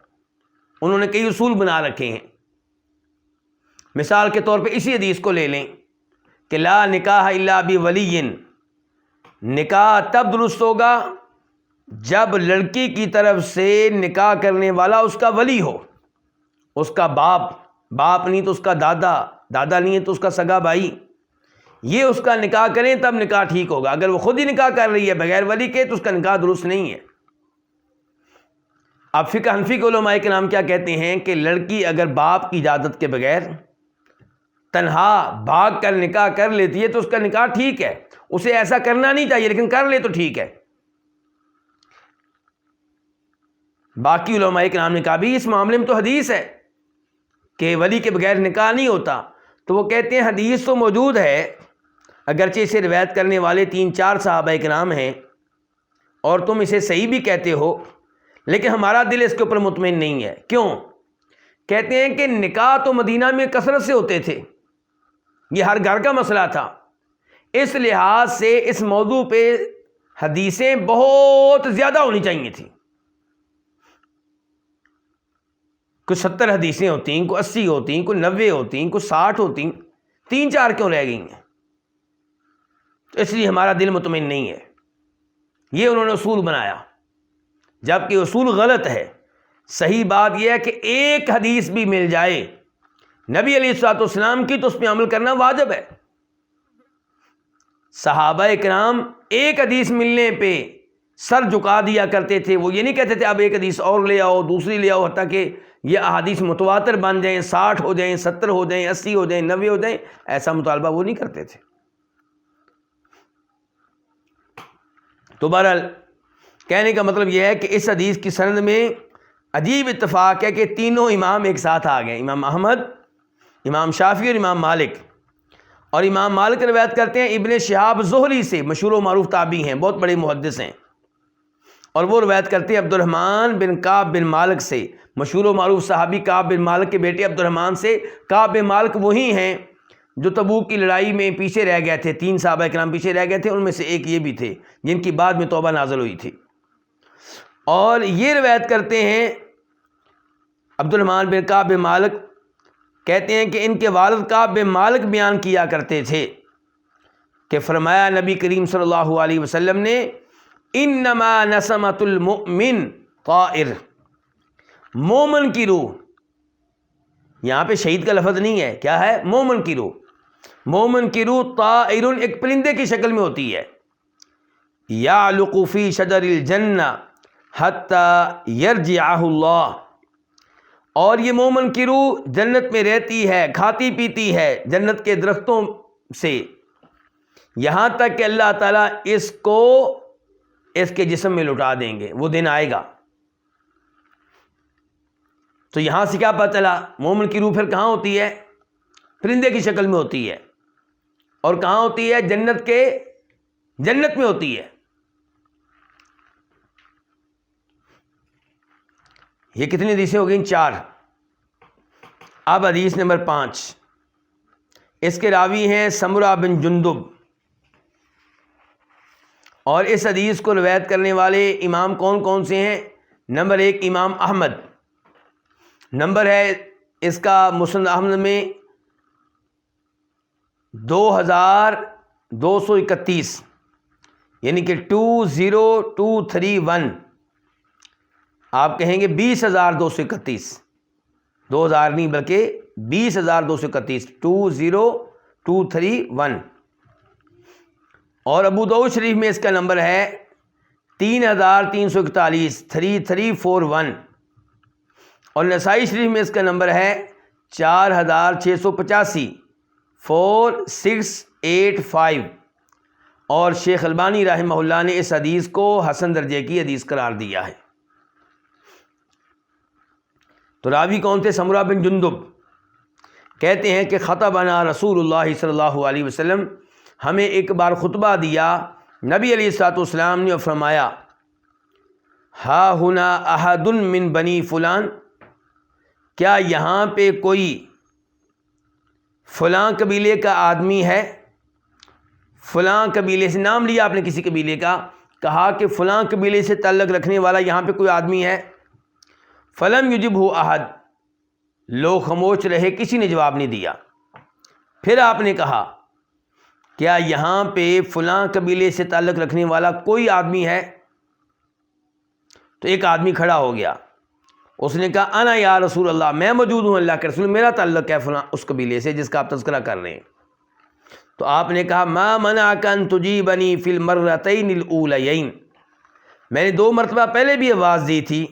انہوں نے کئی اصول بنا رکھے ہیں. مثال کے طور پہ اسی حدیث کو لے لیں کہ لا نکاح الا بولی, نکاح تب درست ہوگا جب لڑکی کی طرف سے نکاح کرنے والا اس کا ولی ہو, اس کا باپ نہیں تو اس کا دادا نہیں ہے تو اس کا سگا بھائی, یہ اس کا نکاح کریں تب نکاح ٹھیک ہوگا. اگر وہ خود ہی نکاح کر رہی ہے بغیر ولی کے تو اس کا نکاح درست نہیں ہے. اب فقہ حنفی کے علماء کے نام کیا کہتے ہیں کہ لڑکی اگر باپ کی اجازت کے بغیر تنہا بھاگ کر نکاح کر لیتی ہے تو اس کا نکاح ٹھیک ہے, اسے ایسا کرنا نہیں چاہیے لیکن کر لے تو ٹھیک ہے. باقی علماء کرام نے کہا بھی اس معاملے میں تو حدیث ہے کہ ولی کے بغیر نکاح نہیں ہوتا. تو وہ کہتے ہیں حدیث تو موجود ہے, اگرچہ اسے روایت کرنے والے 3-4 صحابہ کرام ہیں اور تم اسے صحیح بھی کہتے ہو, لیکن ہمارا دل اس کے اوپر مطمئن نہیں ہے. کیوں؟ کہتے ہیں کہ نکاح تو مدینہ میں کثرت سے ہوتے تھے, یہ ہر گھر کا مسئلہ تھا. اس لحاظ سے اس موضوع پہ حدیثیں بہت زیادہ ہونی چاہیے تھیں. کوئی 70 حدیثیں ہوتی ہیں, کوئی 80 ہوتی ہیں, کوئی 90 ہوتی ہیں, کوئی 60 ہوتی ہیں, 3-4 کیوں رہ گئی ہیں؟ تو اس لیے ہمارا دل مطمئن نہیں ہے. یہ انہوں نے اصول بنایا, جبکہ اصول غلط ہے. صحیح بات یہ ہے کہ ایک حدیث بھی مل جائے نبی علیہ الصلوۃ والسلام کی تو اس پہ عمل کرنا واجب ہے. صحابہ کرام ایک حدیث ملنے پہ سر جھکا دیا کرتے تھے. وہ یہ نہیں کہتے تھے اب ایک حدیث اور لے آؤ، دوسری لے آؤ، حتیٰ کہ یہ احادیث متواتر بن جائیں، 60 ہو جائیں، 70 ہو جائیں، 80 ہو جائیں، 90 ہو جائیں. ایسا مطالبہ وہ نہیں کرتے تھے. تو بہرحال کہنے کا مطلب یہ ہے کہ اس حدیث کی سند میں عجیب اتفاق ہے کہ تینوں امام ایک ساتھ آ گئے، امام احمد، امام شافعی اور امام مالک. اور امام مالک روایت کرتے ہیں ابن شہاب زہری سے، مشہور و معروف تابعی ہیں، بہت بڑے محدث ہیں. اور وہ روایت کرتے ہیں عبد الرحمن بن کعب بن مالک سے، مشہور و معروف صحابی کعب بن مالک کے بیٹے عبد الرحمن سے. کعب بن مالک وہی ہیں جو تبوک کی لڑائی میں پیچھے رہ گئے تھے، 3 صحابہ کرام پیچھے رہ گئے تھے، ان میں سے ایک یہ بھی تھے جن کی بعد میں توبہ نازل ہوئی تھی. اور یہ روایت کرتے ہیں عبد الرحمن بن کعب بن مالک، کہتے ہیں کہ ان کے والد کعب بن مالک بیان کیا کرتے تھے کہ فرمایا نبی کریم صلی اللہ علیہ وسلم نے انما نسمۃ المؤمن طائر، مومن کی روح، یہاں پہ شہید کا لفظ نہیں ہے، کیا ہے؟ مومن کی روح. مومن کی روح طائر ایک پرندے کی شکل میں ہوتی ہے، یعلق فی شجر الجنہ حتی یرجعہ اللہ. اور یہ مومن کی روح جنت میں رہتی ہے، کھاتی پیتی ہے جنت کے درختوں سے، یہاں تک کہ اللہ تعالیٰ اس کو اس کے جسم میں لٹا دیں گے. وہ دن آئے گا. تو یہاں سے کیا پتہ چلا؟ مومن کی روح پھر کہاں ہوتی ہے؟ پرندے کی شکل میں ہوتی ہے. اور کہاں ہوتی ہے؟ جنت میں ہوتی ہے. یہ کتنی حدیثیں ہو گئیں؟ 4. اب حدیث نمبر 5. اس کے راوی ہیں سمرہ بن جندب، اور اس حدیث کو روایت کرنے والے امام کون کون سے ہیں؟ نمبر 1 امام احمد، نمبر ہے اس کا مسند احمد میں 2231، یعنی کہ 20231. آپ کہیں گے 20,231، 2000 نہیں بلکہ 20,231، 20231. اور ابو داؤد شریف میں اس کا نمبر ہے 3,341، 3341. اور نسائی شریف میں اس کا نمبر ہے 4,685، 4685. اور شیخ البانی رحمہ اللہ نے اس حدیث کو حسن درجے کی حدیث قرار دیا ہے. تو راوی کون تھے؟ سمرہ بن جندب. کہتے ہیں کہ خطبنا رسول اللہ صلی اللہ علیہ وسلم، ہمیں ایک بار خطبہ دیا نبی علیہ الصلوۃ والسلام نے، اور فرمایا ہا ہنا احد من بنی فلان، کیا یہاں پہ کوئی فلاں قبیلے کا آدمی ہے؟ فلاں قبیلے سے نام لیا آپ نے کسی قبیلے کا، کہا کہ فلاں قبیلے سے تعلق رکھنے والا یہاں پہ کوئی آدمی ہے. فلم یجبہ احد، لوگ خاموش رہے، کسی نے جواب نہیں دیا. پھر آپ نے کہا کیا یہاں پہ فلاں قبیلے سے تعلق رکھنے والا کوئی آدمی ہے؟ تو ایک آدمی کھڑا ہو گیا، اس نے کہا انا یا رسول اللہ، میں موجود ہوں اللہ کے رسول، میرا تعلق ہے فلاں اس قبیلے سے جس کا آپ تذکرہ کر رہے ہیں. تو آپ نے کہا ما منعک ان تجیبنی فی المرتین الاولیین، میں نے 2 مرتبہ پہلے بھی آواز دی تھی،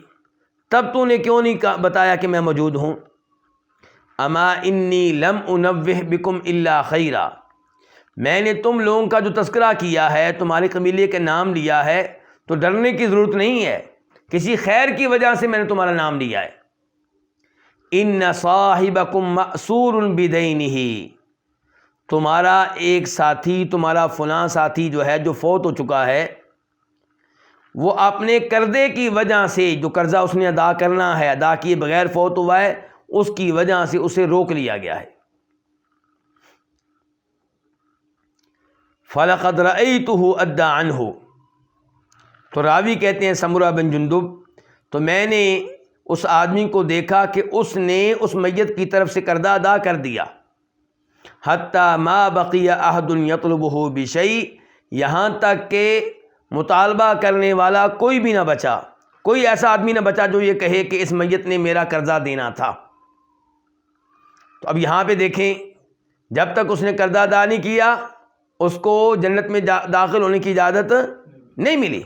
تب تو نے کیوں نہیں بتایا کہ میں موجود ہوں؟ اما انی لم انوہ بکم الا خیرا، میں نے تم لوگوں کا جو تذکرہ کیا ہے، تمہارے قبیلے کا نام لیا ہے، تو ڈرنے کی ضرورت نہیں ہے، کسی خیر کی وجہ سے میں نے تمہارا نام لیا ہے. ان صاحبکم مأسور بدینہ، تمہارا ایک ساتھی، تمہارا فلاں ساتھی جو ہے، جو فوت ہو چکا ہے، وہ اپنے قرضے کی وجہ سے، جو قرضہ اس نے ادا کرنا ہے، ادا کیے بغیر فوت ہوا ہے، اس کی وجہ سے اسے روک لیا گیا ہے. فَلَقَدْ رَأَيْتُهُ أَدَّى عَنْهُ، تو راوی کہتے ہیں سمرہ بن جندب، تو میں نے اس آدمی کو دیکھا کہ اس نے اس میت کی طرف سے قرضہ ادا کر دیا. حَتَّى مَا بَقِيَ أَحَدٌ يَطْلُبُهُ بِشَيْءٍ، یہاں تک کہ مطالبہ کرنے والا کوئی بھی نہ بچا، کوئی ایسا آدمی نہ بچا جو یہ کہے کہ اس میت نے میرا قرضہ دینا تھا. تو اب یہاں پہ دیکھیں، جب تک اس نے قرضہ ادا نہیں کیا، اس کو جنت میں داخل ہونے کی اجازت نہیں ملی.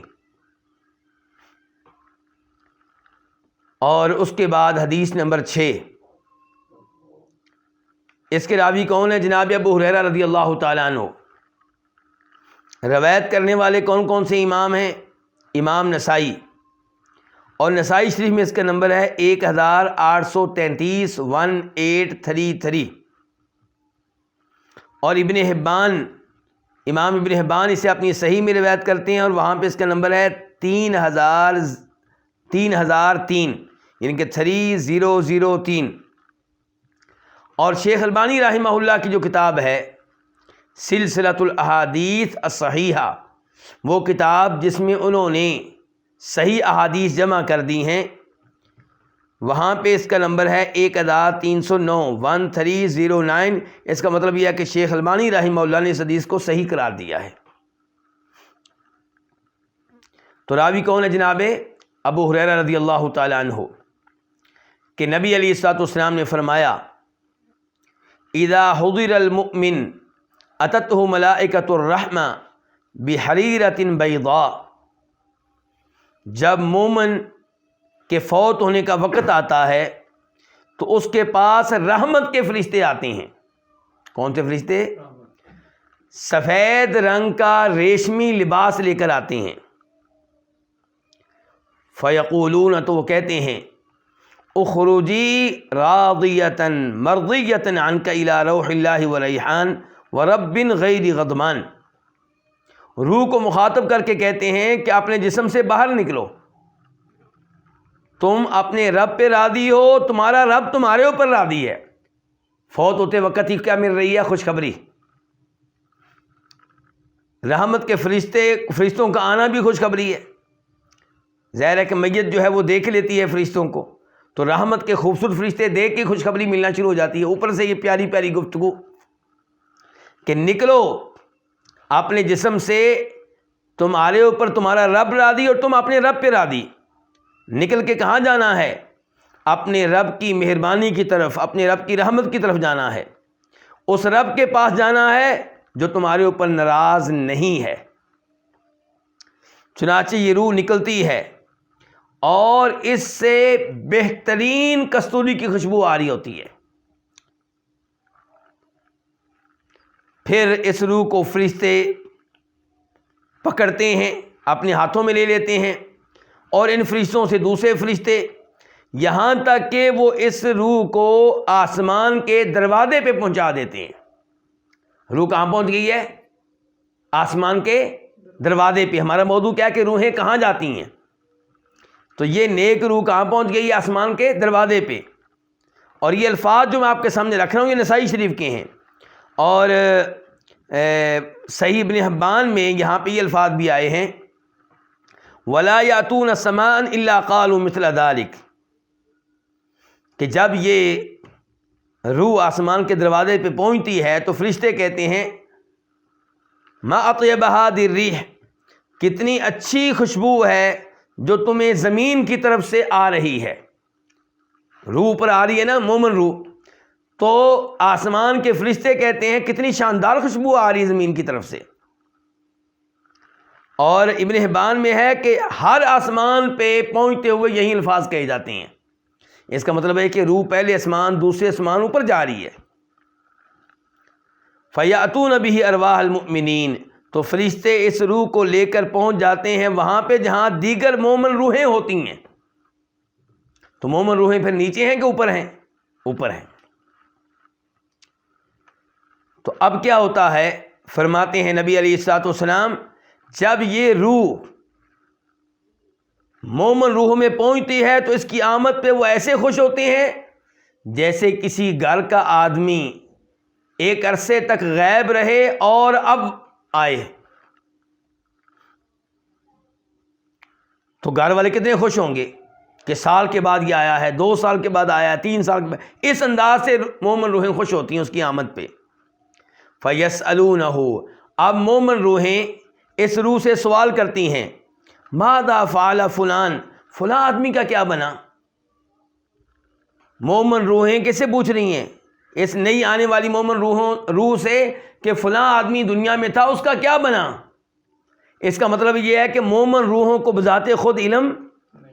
اور اس کے بعد حدیث نمبر 6، اس کے راوی کون ہے؟ جناب ابو ہریرہ رضی اللہ تعالیٰ عنہ۔ روایت کرنے والے کون کون سے امام ہیں؟ امام نسائی، اور نسائی شریف میں اس کا نمبر ہے 1833 1833، اور ابن حبان، امام ابن حبان اسے اپنی صحیح میں روایت کرتے ہیں، اور وہاں پہ اس کا نمبر ہے 3003، یعنی کہ 3003۔ اور شیخ البانی رحمہ اللہ کی جو کتاب ہے سلسلۃ الاحادیث الصحیحہ، وہ کتاب جس میں انہوں نے صحیح احادیث جمع کر دی ہیں، وہاں پہ اس کا نمبر ہے 1309 1309۔ اس کا مطلب یہ ہے کہ شیخ البانی رحمہ اللہ نے اس حدیث کو صحیح قرار دیا ہے۔ تو راوی کون ہے جناب ابو ہریرہ رضی اللہ تعالی عنہ، کہ نبی علیہ الصلوۃ والسلام نے فرمایا اذا حضر المؤمن اتته ملائکۃ الرحمہ بحریرۃ بیضاء، جب مومن کے فوت ہونے کا وقت آتا ہے تو اس کے پاس رحمت کے فرشتے آتے ہیں۔ کون سے فرشتے؟ سفید رنگ کا ریشمی لباس لے کر آتے ہیں۔ فیقولون، تو وہ کہتے ہیں اخرجی راضیۃ مرضیۃ عنک الی روح اللہ وریحان ورب غیر غضبان، روح کو مخاطب کر کے کہتے ہیں کہ اپنے جسم سے باہر نکلو، تم اپنے رب پہ راضی ہو، تمہارا رب تمہارے اوپر راضی ہے۔ فوت ہوتے وقت ہی کیا مل رہی ہے؟ خوشخبری۔ رحمت کے فرشتوں کا آنا بھی خوشخبری ہے۔ ظاہر ہے کہ میت جو ہے وہ دیکھ لیتی ہے فرشتوں کو، تو رحمت کے خوبصورت فرشتے دیکھ کے خوشخبری ملنا شروع ہو جاتی ہے۔ اوپر سے یہ پیاری پیاری گفتگو کہ نکلو اپنے جسم سے، تمہارے اوپر تمہارا رب راضی اور تم اپنے رب پہ راضی۔ نکل کے کہاں جانا ہے؟ اپنے رب کی مہربانی کی طرف، اپنے رب کی رحمت کی طرف جانا ہے، اس رب کے پاس جانا ہے جو تمہارے اوپر ناراض نہیں ہے۔ چنانچہ یہ روح نکلتی ہے اور اس سے بہترین کستوری کی خوشبو آ رہی ہوتی ہے۔ پھر اس روح کو فرشتے پکڑتے ہیں، اپنے ہاتھوں میں لے لیتے ہیں، اور ان فرشتوں سے دوسرے فرشتے، یہاں تک کہ وہ اس روح کو آسمان کے دروازے پہ پہنچا دیتے ہیں۔ روح کہاں پہنچ گئی ہے؟ آسمان کے دروازے پہ۔ ہمارا موضوع کیا ہے کہ روحیں کہاں جاتی ہیں؟ تو یہ نیک روح کہاں پہنچ گئی؟ آسمان کے دروازے پہ۔ اور یہ الفاظ جو میں آپ کے سامنے رکھ رہا ہوں یہ نسائی شریف کے ہیں، اور صحیح ابن حبان میں یہاں پہ یہ الفاظ بھی آئے ہیں وَلَا يَأْتُونَ السَّمَاءَ إِلَّا قَالُوا مِثْلَ ذَلِكَ، کہ جب یہ روح آسمان کے دروازے پہ پہنچتی ہے تو فرشتے کہتے ہیں مَا أَطْيَبَ هَذِهِ الرِّيحِ، کتنی اچھی خوشبو ہے جو تمہیں زمین کی طرف سے آ رہی ہے۔ روح پر آ رہی ہے نا مومن روح، تو آسمان کے فرشتے کہتے ہیں کتنی شاندار خوشبو آ رہی ہے زمین کی طرف سے۔ اور ابن حبان میں ہے کہ ہر آسمان پہ پہنچتے ہوئے یہی الفاظ کہے جاتے ہیں۔ اس کا مطلب ہے کہ روح پہلے آسمان، دوسرے آسمان اوپر جا رہی ہے۔ فَيَأْتُونَ بِهِ أَرْوَاحَ الْمُؤْمِنِينَ، تو فرشتے اس روح کو لے کر پہنچ جاتے ہیں وہاں پہ جہاں دیگر مومن روحیں ہوتی ہیں۔ تو مومن روحیں پھر نیچے ہیں کہ اوپر ہیں؟ اوپر ہیں۔ تو اب کیا ہوتا ہے؟ فرماتے ہیں نبی علیہ الصلوۃ والسلام جب یہ روح مومن روح میں پہنچتی ہے تو اس کی آمد پہ وہ ایسے خوش ہوتے ہیں جیسے کسی گھر کا آدمی ایک عرصے تک غائب رہے اور اب آئے۔ تو گھر والے کتنے خوش ہوں گے کہ سال کے بعد یہ آیا ہے، 2 سال کے بعد آیا ہے، 3 سال کے بعد۔ اس انداز سے مومن روحیں خوش ہوتی ہیں اس کی آمد پہ۔ فَيَسْأَلُونَهُ، اب مومن روحیں اس روح سے سوال کرتی ہیں ماذا فعل فلان، فلاں آدمی کا کیا بنا؟ مومن روحیں کس سے پوچھ رہی ہیں؟ اس نئی آنے والی مومن روح سے کہ فلاں آدمی دنیا میں تھا، اس کا کیا بنا؟ اس کا مطلب یہ ہے کہ مومن روحوں کو بذات خود علم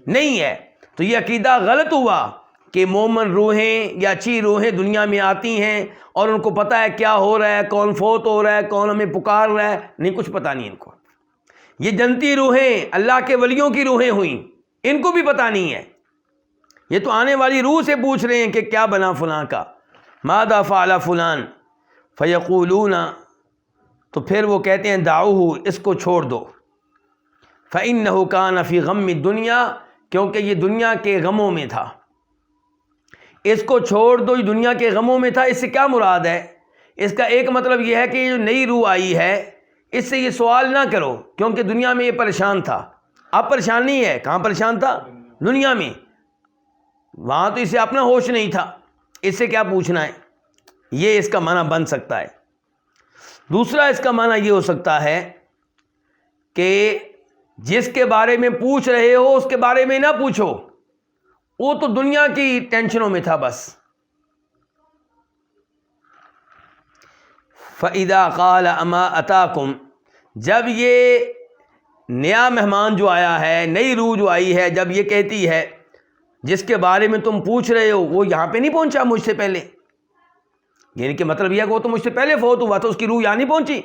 نہیں ہے، تو یہ عقیدہ غلط ہوا کہ مومن روحیں یا اچھی روحیں دنیا میں آتی ہیں اور ان کو پتہ ہے کیا ہو رہا ہے، کون فوت ہو رہا ہے، کون ہمیں پکار رہا ہے. نہیں، کچھ پتہ نہیں ان کو. یہ جنتی روحیں اللہ کے ولیوں کی روحیں ہوئیں، ان کو بھی پتہ نہیں ہے. یہ تو آنے والی روح سے پوچھ رہے ہیں کہ کیا بنا فلاں کا، ماذا فعل فلان، فیقولون، تو پھر وہ کہتے ہیں دعوہ، اس کو چھوڑ دو، فإنہ کان فی غم الدنیا، کیونکہ یہ دنیا کے غموں میں تھا. اس کو چھوڑ دو، یہ دنیا کے غموں میں تھا. اس سے کیا مراد ہے؟ اس کا ایک مطلب یہ ہے کہ یہ جو نئی روح آئی ہے اس سے یہ سوال نہ کرو، کیونکہ دنیا میں یہ پریشان تھا. اب پریشان نہیں ہے. کہاں پریشان تھا؟ دنیا میں. وہاں تو اسے اپنا ہوش نہیں تھا، اس سے کیا پوچھنا ہے. یہ اس کا معنی بن سکتا ہے. دوسرا اس کا معنی یہ ہو سکتا ہے کہ جس کے بارے میں پوچھ رہے ہو اس کے بارے میں نہ پوچھو، وہ تو دنیا کی ٹینشنوں میں تھا بس. فَإِذَا قَالَ أَمَا أَتَاكُمْ، جب یہ نیا مہمان جو آیا ہے، نئی روح جو آئی ہے، جب یہ کہتی ہے جس کے بارے میں تم پوچھ رہے ہو وہ یہاں پہ نہیں پہنچا مجھ سے پہلے، یعنی کہ مطلب یہ ہے کہ وہ تو مجھ سے پہلے فوت ہوا تھا، اس کی روح یہاں نہیں پہنچی.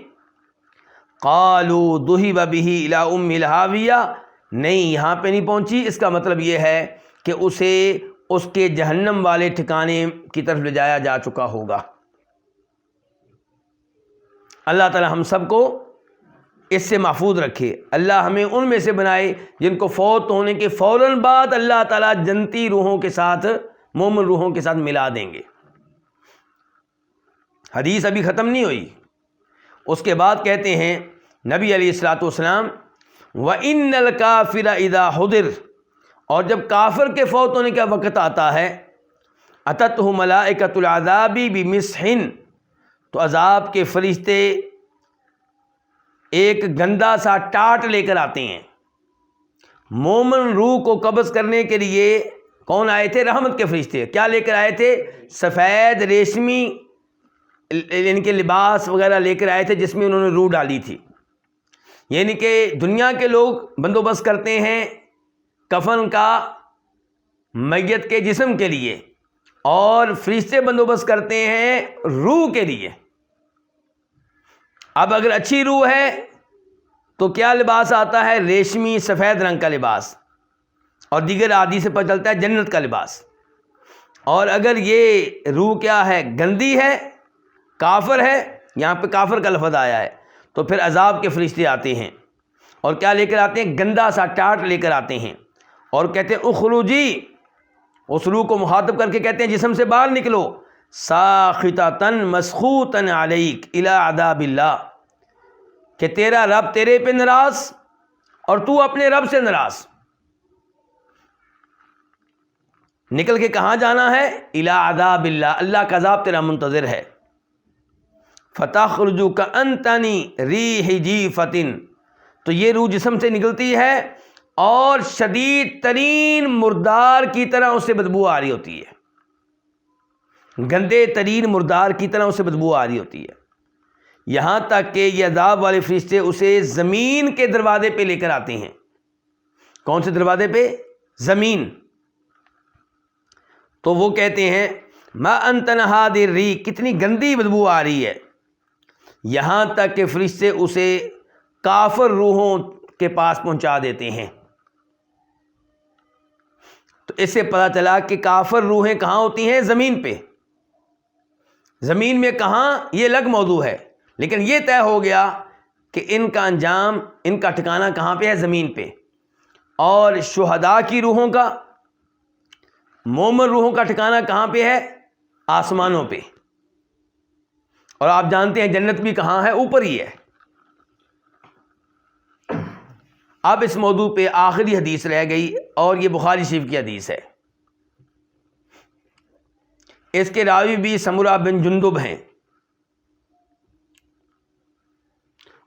قالوا ذهب به الى ام الهاویہ، نہیں یہاں پہ نہیں پہنچی. اس کا مطلب یہ ہے کہ اسے اس کے جہنم والے ٹھکانے کی طرف لے جایا جا چکا ہوگا. اللہ تعالی ہم سب کو اس سے محفوظ رکھے. اللہ ہمیں ان میں سے بنائے جن کو فوت ہونے کے فوراً بعد اللہ تعالیٰ جنتی روحوں کے ساتھ، مومن روحوں کے ساتھ ملا دیں گے. حدیث ابھی ختم نہیں ہوئی. اس کے بعد کہتے ہیں نبی علیہ الصلوۃ والسلام، وَإِنَّ الْكَافِرَ إِذَا حُضِرَ، اور جب کافر کے فوت ہونے کا وقت آتا ہے، أَتَتْهُ مَلَائِكَةُ الْعَذَابِ بِمِسْحٍ، تو عذاب کے فرشتے ایک گندا سا ٹاٹ لے کر آتے ہیں. مومن روح کو قبض کرنے کے لیے کون آئے تھے؟ رحمت کے فرشتے. کیا لے کر آئے تھے؟ سفید ریشمی ان کے لباس وغیرہ لے کر آئے تھے جس میں انہوں نے روح ڈالی تھی. یعنی کہ دنیا کے لوگ بندوبست کرتے ہیں کفن کا میت کے جسم کے لیے، اور فرشتے بندوبست کرتے ہیں روح کے لیے. اب اگر اچھی روح ہے تو کیا لباس آتا ہے؟ ریشمی سفید رنگ کا لباس، اور دیگر احادیث سے پتہ چلتا ہے جنت کا لباس. اور اگر یہ روح کیا ہے؟ گندی ہے، کافر ہے، یہاں پہ کافر کا لفظ آیا ہے، تو پھر عذاب کے فرشتے آتے ہیں اور کیا لے کر آتے ہیں؟ گندا سا ٹاٹ لے کر آتے ہیں اور کہتے ہیں اخرجی، اس روح کو مخاطب کر کے کہتے ہیں جسم سے باہر نکلو، ساخطۃ مسخوطۃ علیک الی عذاب اللہ، کہ تیرا رب تیرے پہ ناراض اور تو اپنے رب سے ناراض. نکل کے کہاں جانا ہے؟ الی عذاب اللہ، اللہ کا عذاب تیرا منتظر ہے. فتخرج کأنتنی ریح جیفۃ، تو یہ روح جسم سے نکلتی ہے اور شدید ترین مردار کی طرح اس سے بدبو آ رہی ہوتی ہے، گندے ترین مردار کی طرح اس سے بدبو آ رہی ہوتی ہے. یہاں تک کہ یہ عذاب والے فرشتے اسے زمین کے دروازے پہ لے کر آتے ہیں. کون سے دروازے پہ؟ زمین. تو وہ کہتے ہیں ما انت نہادی الریح، کتنی گندی بدبو آ رہی ہے. یہاں تک کہ فرشتے اسے کافر روحوں کے پاس پہنچا دیتے ہیں. تو اس سے پتہ چلا کہ کافر روحیں کہاں ہوتی ہیں؟ زمین پہ. زمین میں کہاں؟ یہ الگ موضوع ہے، لیکن یہ طے ہو گیا کہ ان کا انجام، ان کا ٹھکانہ کہاں پہ ہے؟ زمین پہ. اور شہداء کی روحوں کا، مومن روحوں کا ٹھکانہ کہاں پہ ہے؟ آسمانوں پہ. اور آپ جانتے ہیں جنت بھی کہاں ہے؟ اوپر ہی ہے. اب اس موضوع پہ آخری حدیث رہ گئی اور یہ بخاری شریف کی حدیث ہے. اس کے راوی بھی سمرہ بن جندب ہیں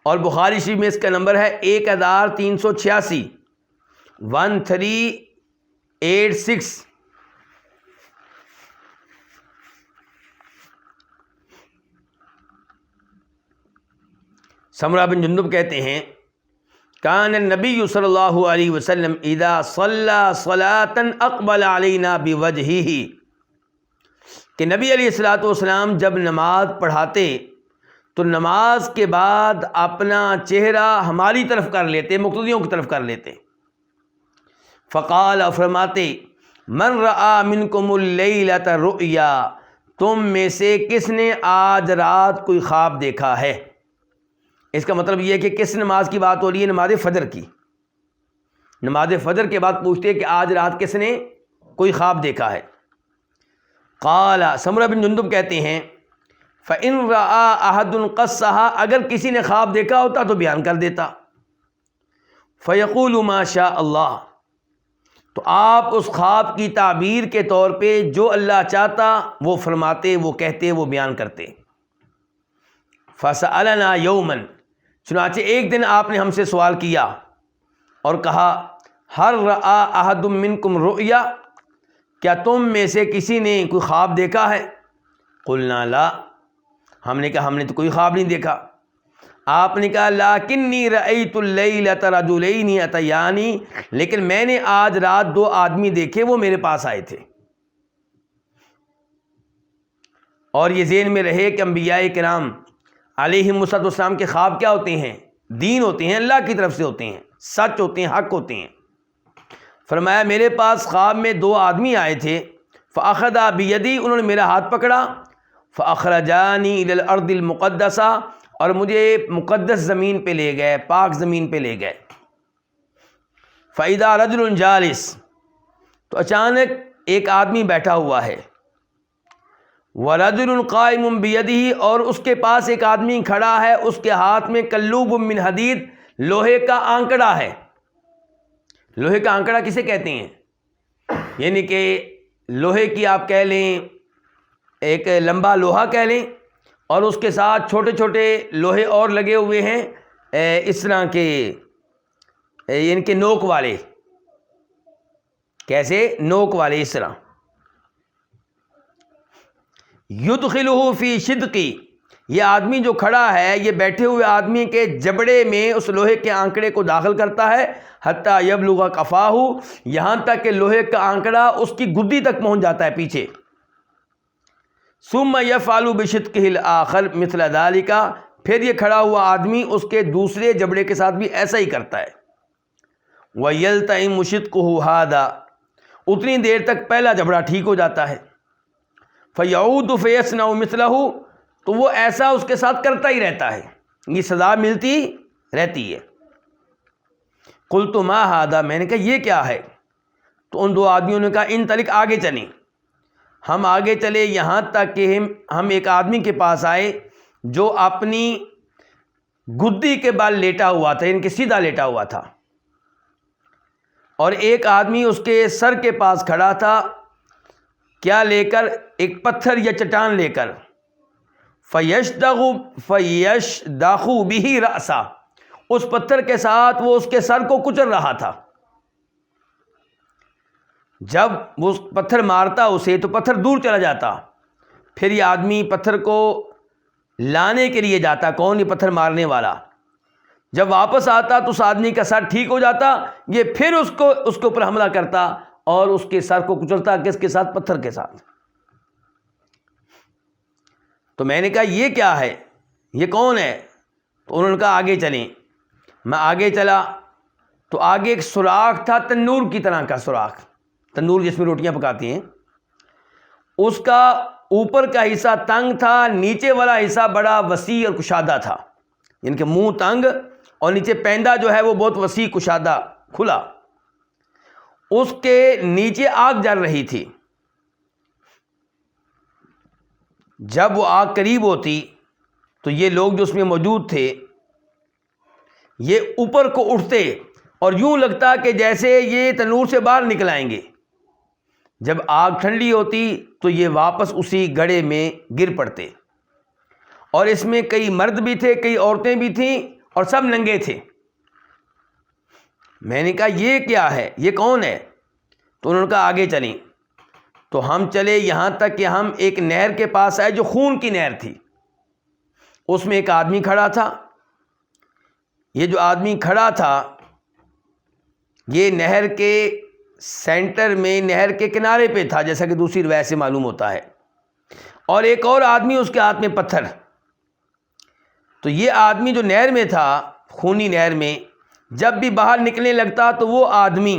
اور بخاری شریف میں اس کا نمبر ہے 1386 1386. سمرہ بن جندب کہتے ہیں کان النبی صلی اللہ علیہ وسلم اذا صلی صلاۃ اقبل علینا بوجہہ، کہ نبی علیہ الصلوۃ والسلام جب نماز پڑھاتے تو نماز کے بعد اپنا چہرہ ہماری طرف کر لیتے، مقتدیوں کی طرف کر لیتے. فقال، فرماتے من رآ منکم اللیلۃ رؤیا، تم میں سے کس نے آج رات کوئی خواب دیکھا ہے. اس کا مطلب یہ ہے کہ کس نماز کی بات ہو رہی ہے؟ نماز فجر کی. نماز فجر کے بعد پوچھتے کہ آج رات کس نے کوئی خواب دیکھا ہے. قال، سمرہ بن جندب کہتے ہیں فَإِن رَآ أَحَدٌ قَصَّهَا، اگر کسی نے خواب دیکھا ہوتا تو بیان کر دیتا. فَيَقُولُ مَا شَاءَ اللَّهُ، تو آپ اس خواب کی تعبیر کے طور پہ جو اللہ چاہتا وہ فرماتے، وہ کہتے، وہ بیان کرتے. فَسَأَلَنَا يَوْمًا، چنانچہ ایک دن آپ نے ہم سے سوال کیا اور کہا هَلْ رَآ أَحَدٌ مِّنكُمْ رُؤْيَا، کیا تم میں سے کسی نے کوئی خواب دیکھا ہے؟ قلنا لا، ہم نے کہا ہم نے تو کوئی خواب نہیں دیکھا. آپ نے کہا لیکنی رأیت اللیلۃ رجلین اتیانی، لیکن میں نے آج رات دو آدمی دیکھے، وہ میرے پاس آئے تھے. اور یہ ذہن میں رہے کہ انبیاء کرام علیہم السلام کے خواب کیا ہوتے ہیں؟ دین ہوتے ہیں، اللہ کی طرف سے ہوتے ہیں، سچ ہوتے ہیں، حق ہوتے ہیں. فرمایا میرے پاس خواب میں دو آدمی آئے تھے، فأخذا بیدی، انہوں نے میرا ہاتھ پکڑا، فأخرجانی الی الارض المقدسہ، اور مجھے مقدس زمین پہ لے گئے، پاک زمین پہ لے گئے. فإذا رجل جالس، تو اچانک ایک آدمی بیٹھا ہوا ہے. ورجل قائم بیدہ، اور اس کے پاس ایک آدمی کھڑا ہے، اس کے ہاتھ میں کلوب من حدید، لوہے کا آنکڑا ہے. لوہے کا آنکڑا کسے کہتے ہیں؟ یعنی کہ لوہے کی آپ کہہ لیں، ایک لمبا لوہا کہہ لیں، اور اس کے ساتھ چھوٹے چھوٹے لوہے اور لگے ہوئے ہیں، اس طرح کے، یعنی کہ نوک والے. کیسے؟ نوک والے، اس طرح. یدخلہ فی شدقی، یہ آدمی جو کھڑا ہے یہ بیٹھے ہوئے آدمی کے جبڑے میں اس لوہے کے آنکڑے کو داخل کرتا ہے، حتیٰ یبلغ قفاہ، یہاں تک کہ لوہے کا آنکڑا اس کی گدی تک پہنچ جاتا ہے پیچھے. ثم یفعل بشدقہ الآخر مثل ذلک، پھر یہ کھڑا ہوا آدمی اس کے دوسرے جبڑے کے ساتھ بھی ایسا ہی کرتا ہے. ویلتئم شدقہ ھذا، اتنی دیر تک پہلا جبڑا ٹھیک ہو جاتا ہے. فیعود فیصنع مثلہ، تو وہ ایسا اس کے ساتھ کرتا ہی رہتا ہے، یہ سزا ملتی رہتی ہے. قلت ما ھذا، میں نے کہا یہ کیا ہے؟ تو ان دو آدمیوں نے کہا انطلق، آگے چلیں. ہم آگے چلے یہاں تک کہ ہم ایک آدمی کے پاس آئے جو اپنی گدی کے بال لیٹا ہوا تھا، ان کے سیدھا لیٹا ہوا تھا، اور ایک آدمی اس کے سر کے پاس کھڑا تھا. کیا لے کر؟ ایک پتھر یا چٹان لے کر. فیشدغ بہ رأسہ، اس پتھر کے ساتھ وہ اس کے سر کو کچل رہا تھا. جب وہ پتھر مارتا اسے تو پتھر دور چلا جاتا، پھر یہ آدمی پتھر کو لانے کے لیے جاتا. کون؟ یہ پتھر مارنے والا. جب واپس آتا تو اس آدمی کا سر ٹھیک ہو جاتا، یہ پھر اس کے اوپر حملہ کرتا اور اس کے سر کو کچلتا. کس کے ساتھ؟ پتھر کے ساتھ. تو میں نے کہا یہ کیا ہے، یہ کون ہے؟ تو انہوں نے کہا آگے چلیں. میں آگے چلا تو آگے ایک سوراخ تھا، تنور کی طرح کا سوراخ، تنور جس میں روٹیاں پکاتی ہیں. اس کا اوپر کا حصہ تنگ تھا، نیچے والا حصہ بڑا وسیع اور کشادہ تھا، یعنی کہ منہ تنگ اور نیچے پیندہ جو ہے وہ بہت وسیع کشادہ کھلا. اس کے نیچے آگ جل رہی تھی. جب وہ آگ قریب ہوتی تو یہ لوگ جو اس میں موجود تھے یہ اوپر کو اٹھتے اور یوں لگتا کہ جیسے یہ تنور سے باہر نکل آئیں گے. جب آگ ٹھنڈی ہوتی تو یہ واپس اسی گڑھے میں گر پڑتے. اور اس میں کئی مرد بھی تھے، کئی عورتیں بھی تھیں، اور سب ننگے تھے. میں نے کہا یہ کیا ہے، یہ کون ہے؟ تو انہوں نے کہا آگے چلیں. تو ہم چلے یہاں تک کہ ہم ایک نہر کے پاس آئے جو خون کی نہر تھی. اس میں ایک آدمی کھڑا تھا. یہ جو آدمی کھڑا تھا یہ نہر کے سینٹر میں، نہر کے کنارے پہ تھا، جیسا کہ دوسری روایت سے معلوم ہوتا ہے، اور ایک اور آدمی اس کے ہاتھ میں پتھر۔ تو یہ آدمی جو نہر میں تھا، خونی نہر میں، جب بھی باہر نکلنے لگتا تو وہ آدمی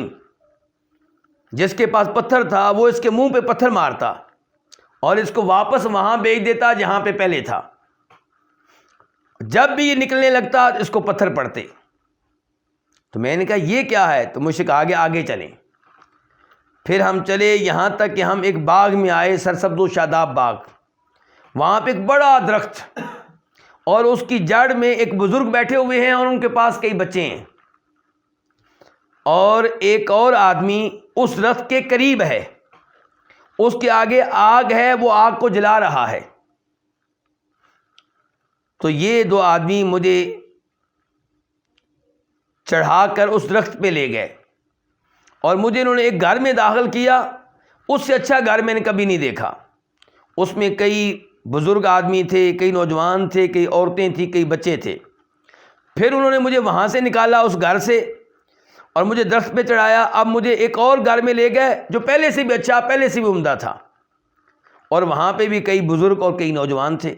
جس کے پاس پتھر تھا وہ اس کے منہ پہ پتھر مارتا اور اس کو واپس وہاں بھیج دیتا جہاں پہ پہلے تھا۔ جب بھی یہ نکلنے لگتا اس کو پتھر پڑتے۔ تو میں نے کہا یہ کیا ہے؟ تو مجھ سے کہا آگے چلیں۔ پھر ہم چلے یہاں تک کہ ہم ایک باغ میں آئے، سرسبز و شاداب باغ۔ وہاں پہ ایک بڑا درخت اور اس کی جڑ میں ایک بزرگ بیٹھے ہوئے ہیں اور ان کے پاس کئی بچے ہیں، اور ایک اور آدمی اس درخت کے قریب ہے، اس کے آگے آگ ہے، وہ آگ کو جلا رہا ہے۔ تو یہ دو آدمی مجھے چڑھا کر اس درخت پہ لے گئے اور مجھے انہوں نے ایک گھر میں داخل کیا۔ اس سے اچھا گھر میں نے کبھی نہیں دیکھا۔ اس میں کئی بزرگ آدمی تھے، کئی نوجوان تھے، کئی عورتیں تھیں، کئی بچے تھے۔ پھر انہوں نے مجھے وہاں سے نکالا اس گھر سے اور مجھے درخت پہ چڑھایا۔ اب مجھے ایک اور گھر میں لے گئے جو پہلے سے بھی اچھا، پہلے سے بھی عمدہ تھا، اور وہاں پہ بھی کئی بزرگ اور کئی نوجوان تھے۔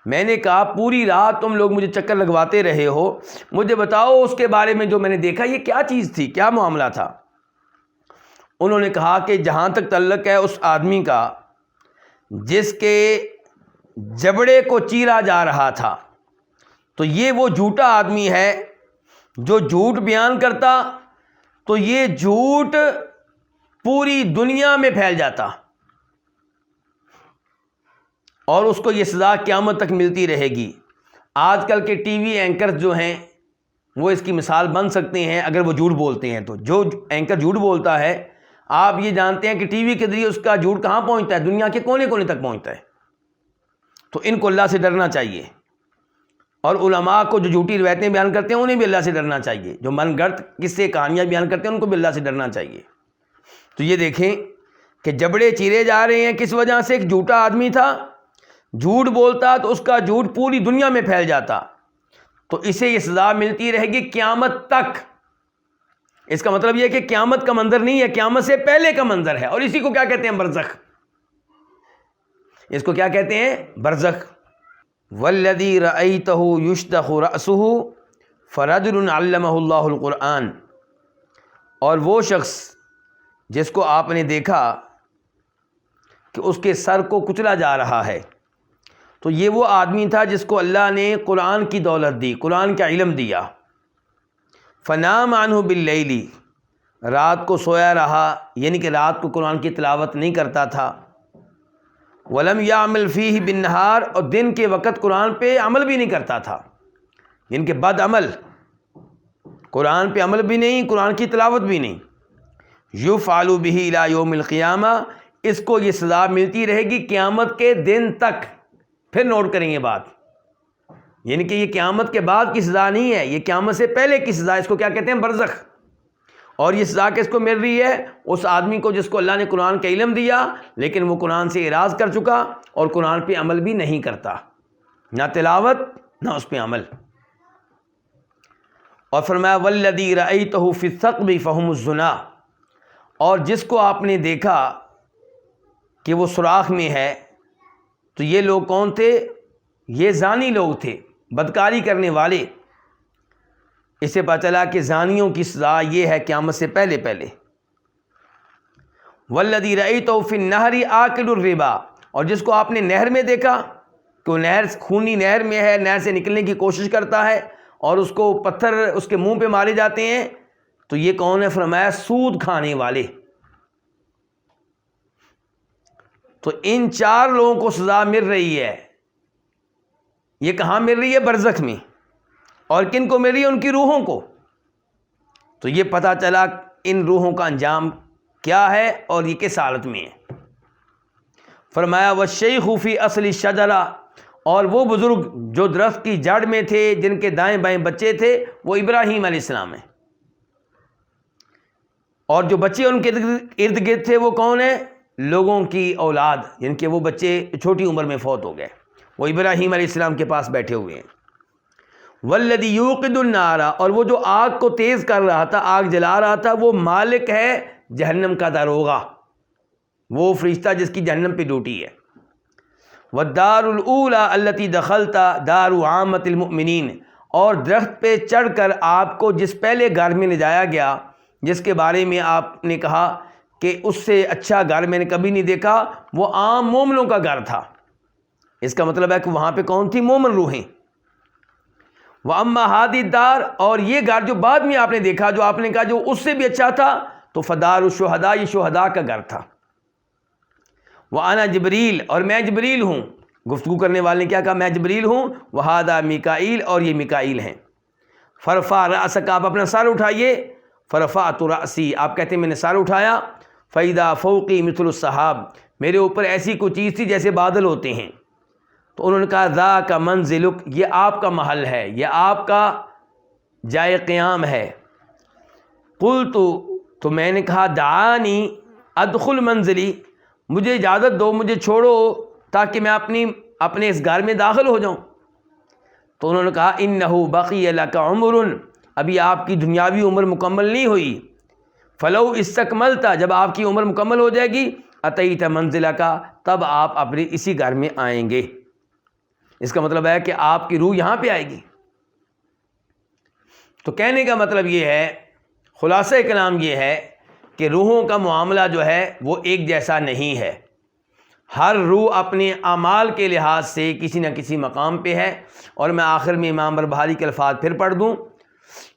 میں نے کہا پوری رات تم لوگ مجھے چکر لگواتے رہے ہو، مجھے بتاؤ اس کے بارے میں جو میں نے دیکھا یہ کیا چیز تھی، کیا معاملہ تھا؟ انہوں نے کہا کہ جہاں تک تعلق ہے اس آدمی کا جس کے جبڑے کو چیرا جا رہا تھا، تو یہ وہ جھوٹا آدمی ہے جو جھوٹ بیان کرتا تو یہ جھوٹ پوری دنیا میں پھیل جاتا اور اس کو یہ سزا قیامت تک ملتی رہے گی۔ آج کل کے ٹی وی اینکر جو ہیں وہ اس کی مثال بن سکتے ہیں اگر وہ جھوٹ بولتے ہیں۔ تو جو اینکر جھوٹ بولتا ہے، آپ یہ جانتے ہیں کہ ٹی وی کے ذریعے اس کا جھوٹ کہاں پہنچتا ہے؟ دنیا کے کونے کونے تک پہنچتا ہے۔ تو ان کو اللہ سے ڈرنا چاہیے، اور علماء کو جو جھوٹی روایتیں بیان کرتے ہیں انہیں بھی اللہ سے ڈرنا چاہیے، جو من گھڑت قصے کہانیاں بیان کرتے ہیں ان کو بھی اللہ سے ڈرنا چاہیے۔ تو یہ دیکھیں کہ جبڑے چیرے جا رہے ہیں، کس وجہ سے؟ ایک جھوٹا آدمی تھا، جھوٹ بولتا تو اس کا جھوٹ پوری دنیا میں پھیل جاتا، تو اسے یہ سزا ملتی رہے گی قیامت تک۔ اس کا مطلب یہ ہے کہ قیامت کا منظر نہیں ہے، قیامت سے پہلے کا منظر ہے، اور اسی کو کیا کہتے ہیں؟ برزخ۔ اس کو کیا کہتے ہیں؟ برزخ۔ والذی رأیتہ یشتخ رأسہ فرجل علمہ اللہ القرآن، اور وہ شخص جس کو آپ نے دیکھا کہ اس کے سر کو کچلا جا رہا ہے، تو یہ وہ آدمی تھا جس کو اللہ نے قرآن کی دولت دی، قرآن کا علم دیا۔ فنام عنہ باللیل، رات کو سویا رہا، یعنی کہ رات کو قرآن کی تلاوت نہیں کرتا تھا۔ ولم یعمل فیہ بالنہار، اور دن کے وقت قرآن پہ عمل بھی نہیں کرتا تھا، یعنی کہ بد عمل، قرآن پہ عمل بھی نہیں، قرآن کی تلاوت بھی نہیں۔ یفعل بہ الی یوم القیامہ، اس کو یہ سزا ملتی رہے گی قیامت کے دن تک۔ پھر نوٹ کریں یہ بات، یعنی کہ یہ قیامت کے بعد کی سزا نہیں ہے، یہ قیامت سے پہلے کی سزا، اس کو کیا کہتے ہیں؟ برزخ۔ اور یہ سزا کس کو مل رہی ہے؟ اس آدمی کو جس کو اللہ نے قرآن کا علم دیا لیکن وہ قرآن سے اعراض کر چکا اور قرآن پہ عمل بھی نہیں کرتا، نہ تلاوت نہ اس پہ عمل۔ اور فرمایا والذی رأیتہ فی الثقب فہم الزنا، اور جس کو آپ نے دیکھا کہ وہ سوراخ میں ہے، تو یہ لوگ کون تھے؟ یہ زانی لوگ تھے، بدکاری کرنے والے۔ اس سے پتہ چلا کہ زانیوں کی سزا یہ ہے قیامت سے پہلے پہلے۔ والذی رأیتہ فی النہر آکل الربا، اور جس کو آپ نے نہر میں دیکھا کہ وہ نہر خونی نہر میں ہے، نہر سے نکلنے کی کوشش کرتا ہے اور اس کو پتھر اس کے منہ پہ مارے جاتے ہیں، تو یہ کون ہے؟ فرمایا سود کھانے والے۔ تو ان چار لوگوں کو سزا مل رہی ہے۔ یہ کہاں مل رہی ہے؟ برزخ میں۔ اور کن کو مل رہی ہے؟ ان کی روحوں کو۔ تو یہ پتہ چلا ان روحوں کا انجام کیا ہے اور یہ کس حالت میں ہے۔ فرمایا والشیخ فی اصل الشجرہ، اور وہ بزرگ جو درخت کی جڑ میں تھے، جن کے دائیں بائیں بچے تھے، وہ ابراہیم علیہ السلام ہیں، اور جو بچے ان کے ارد گرد تھے وہ کون ہیں؟ لوگوں کی اولاد، یعنی کہ وہ بچے چھوٹی عمر میں فوت ہو گئے، وہ ابراہیم علیہ السلام کے پاس بیٹھے ہوئے ہیں۔ والذی یوقد النار، اور وہ جو آگ کو تیز کر رہا تھا، آگ جلا رہا تھا، وہ مالک ہے جہنم کا داروغہ، وہ فرشتہ جس کی جہنم پہ ڈیوٹی ہے۔ والدار الاولی التی دخلت دار عامۃ المؤمنین، اور درخت پہ چڑھ کر آپ کو جس پہلے گھر میں لے جایا گیا، جس کے بارے میں آپ نے کہا کہ اس سے اچھا گھر میں نے کبھی نہیں دیکھا، وہ عام مومنوں کا گھر تھا۔ اس کا مطلب ہے کہ وہاں پہ کون تھی؟ مومن روحیں۔ وَأَمَّا هَذِهِ الدَّارُ، اور یہ گھر جو بعد میں آپ نے دیکھا، جو آپ نے کہا جو اس سے بھی اچھا تھا، تو فدار الشہداء، یہ شہداء کا گھر تھا۔ وَأَنَا جبریل، اور میں جبریل ہوں۔ گفتگو کرنے والے نے کیا کہا؟ میں جبریل ہوں۔ وَهَذَا میکائیل، اور یہ میکائیل ہیں۔ فَرْفَعْ رَأْسَكَ، آپ اپنا سر اٹھائیے۔ فَرَفَعْتُ رَأْسِي، آپ کہتے ہیں میں نے سر اٹھایا۔ فَإِذَا فَوْقِي مِثْلُ السَّحَابِ، میرے اوپر ایسی کوئی چیز تھی جیسے بادل ہوتے ہیں۔ تو انہوں نے کہا ذاک منزلک، یہ آپ کا محل ہے، یہ آپ کا جائے قیام ہے۔ قلت، تو میں نے کہا دعانی ادخل منزلی، مجھے اجازت دو، مجھے چھوڑو تاکہ میں اپنے اس گھر میں داخل ہو جاؤں۔ تو انہوں نے کہا انہ بقی لک عمر، ابھی آپ کی دنیاوی عمر مکمل نہیں ہوئی۔ فلو استکملت، جب آپ کی عمر مکمل ہو جائے گی، اتیت منزلک، تب آپ اپنے اسی گھر میں آئیں گے۔ اس کا مطلب ہے کہ آپ کی روح یہاں پہ آئے گی۔ تو کہنے کا مطلب یہ ہے، خلاصہ کلام یہ ہے کہ روحوں کا معاملہ جو ہے وہ ایک جیسا نہیں ہے۔ ہر روح اپنے اعمال کے لحاظ سے کسی نہ کسی مقام پہ ہے۔ اور میں آخر میں امام بربہاری کے الفاظ پھر پڑھ دوں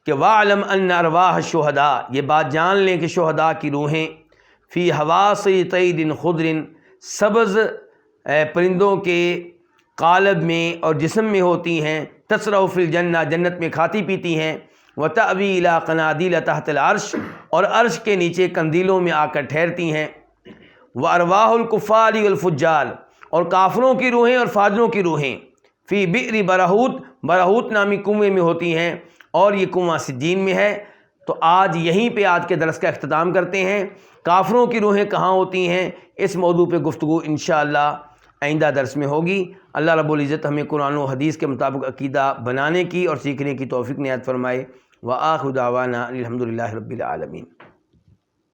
کہ وَاعْلَمْ أَنَّ أَرْوَاحَ الشُّهَدَاء، یہ بات جان لیں کہ شہداء کی روحیں فی حواصِ طَیْرٍ خُضْرٍ، سبز پرندوں کے قالب میں اور جسم میں ہوتی ہیں، تسرع فی الجنہ، جنت میں کھاتی پیتی ہیں، وتأوی الی قنادیل تحت العرش، اور عرش کے نیچے قندیلوں میں آ کر ٹھہرتی ہیں، وارواح الکفار والفجار، اور کافروں کی روحیں اور فاجروں کی روحیں فی بئر برہوت، برہوت نامی کنویں میں ہوتی ہیں، اور یہ کنواں سجین میں ہے۔ تو آج یہیں پہ آج کے درس کا اختتام کرتے ہیں۔ کافروں کی روحیں کہاں ہوتی ہیں، اس موضوع پہ گفتگو انشاءاللہ آئندہ درس میں ہوگی۔ اللہ رب العزت ہمیں قرآن و حدیث کے مطابق عقیدہ بنانے کی اور سیکھنے کی توفیق عنایت فرمائے۔ وآخر دعوانا الحمدللہ رب العالمین۔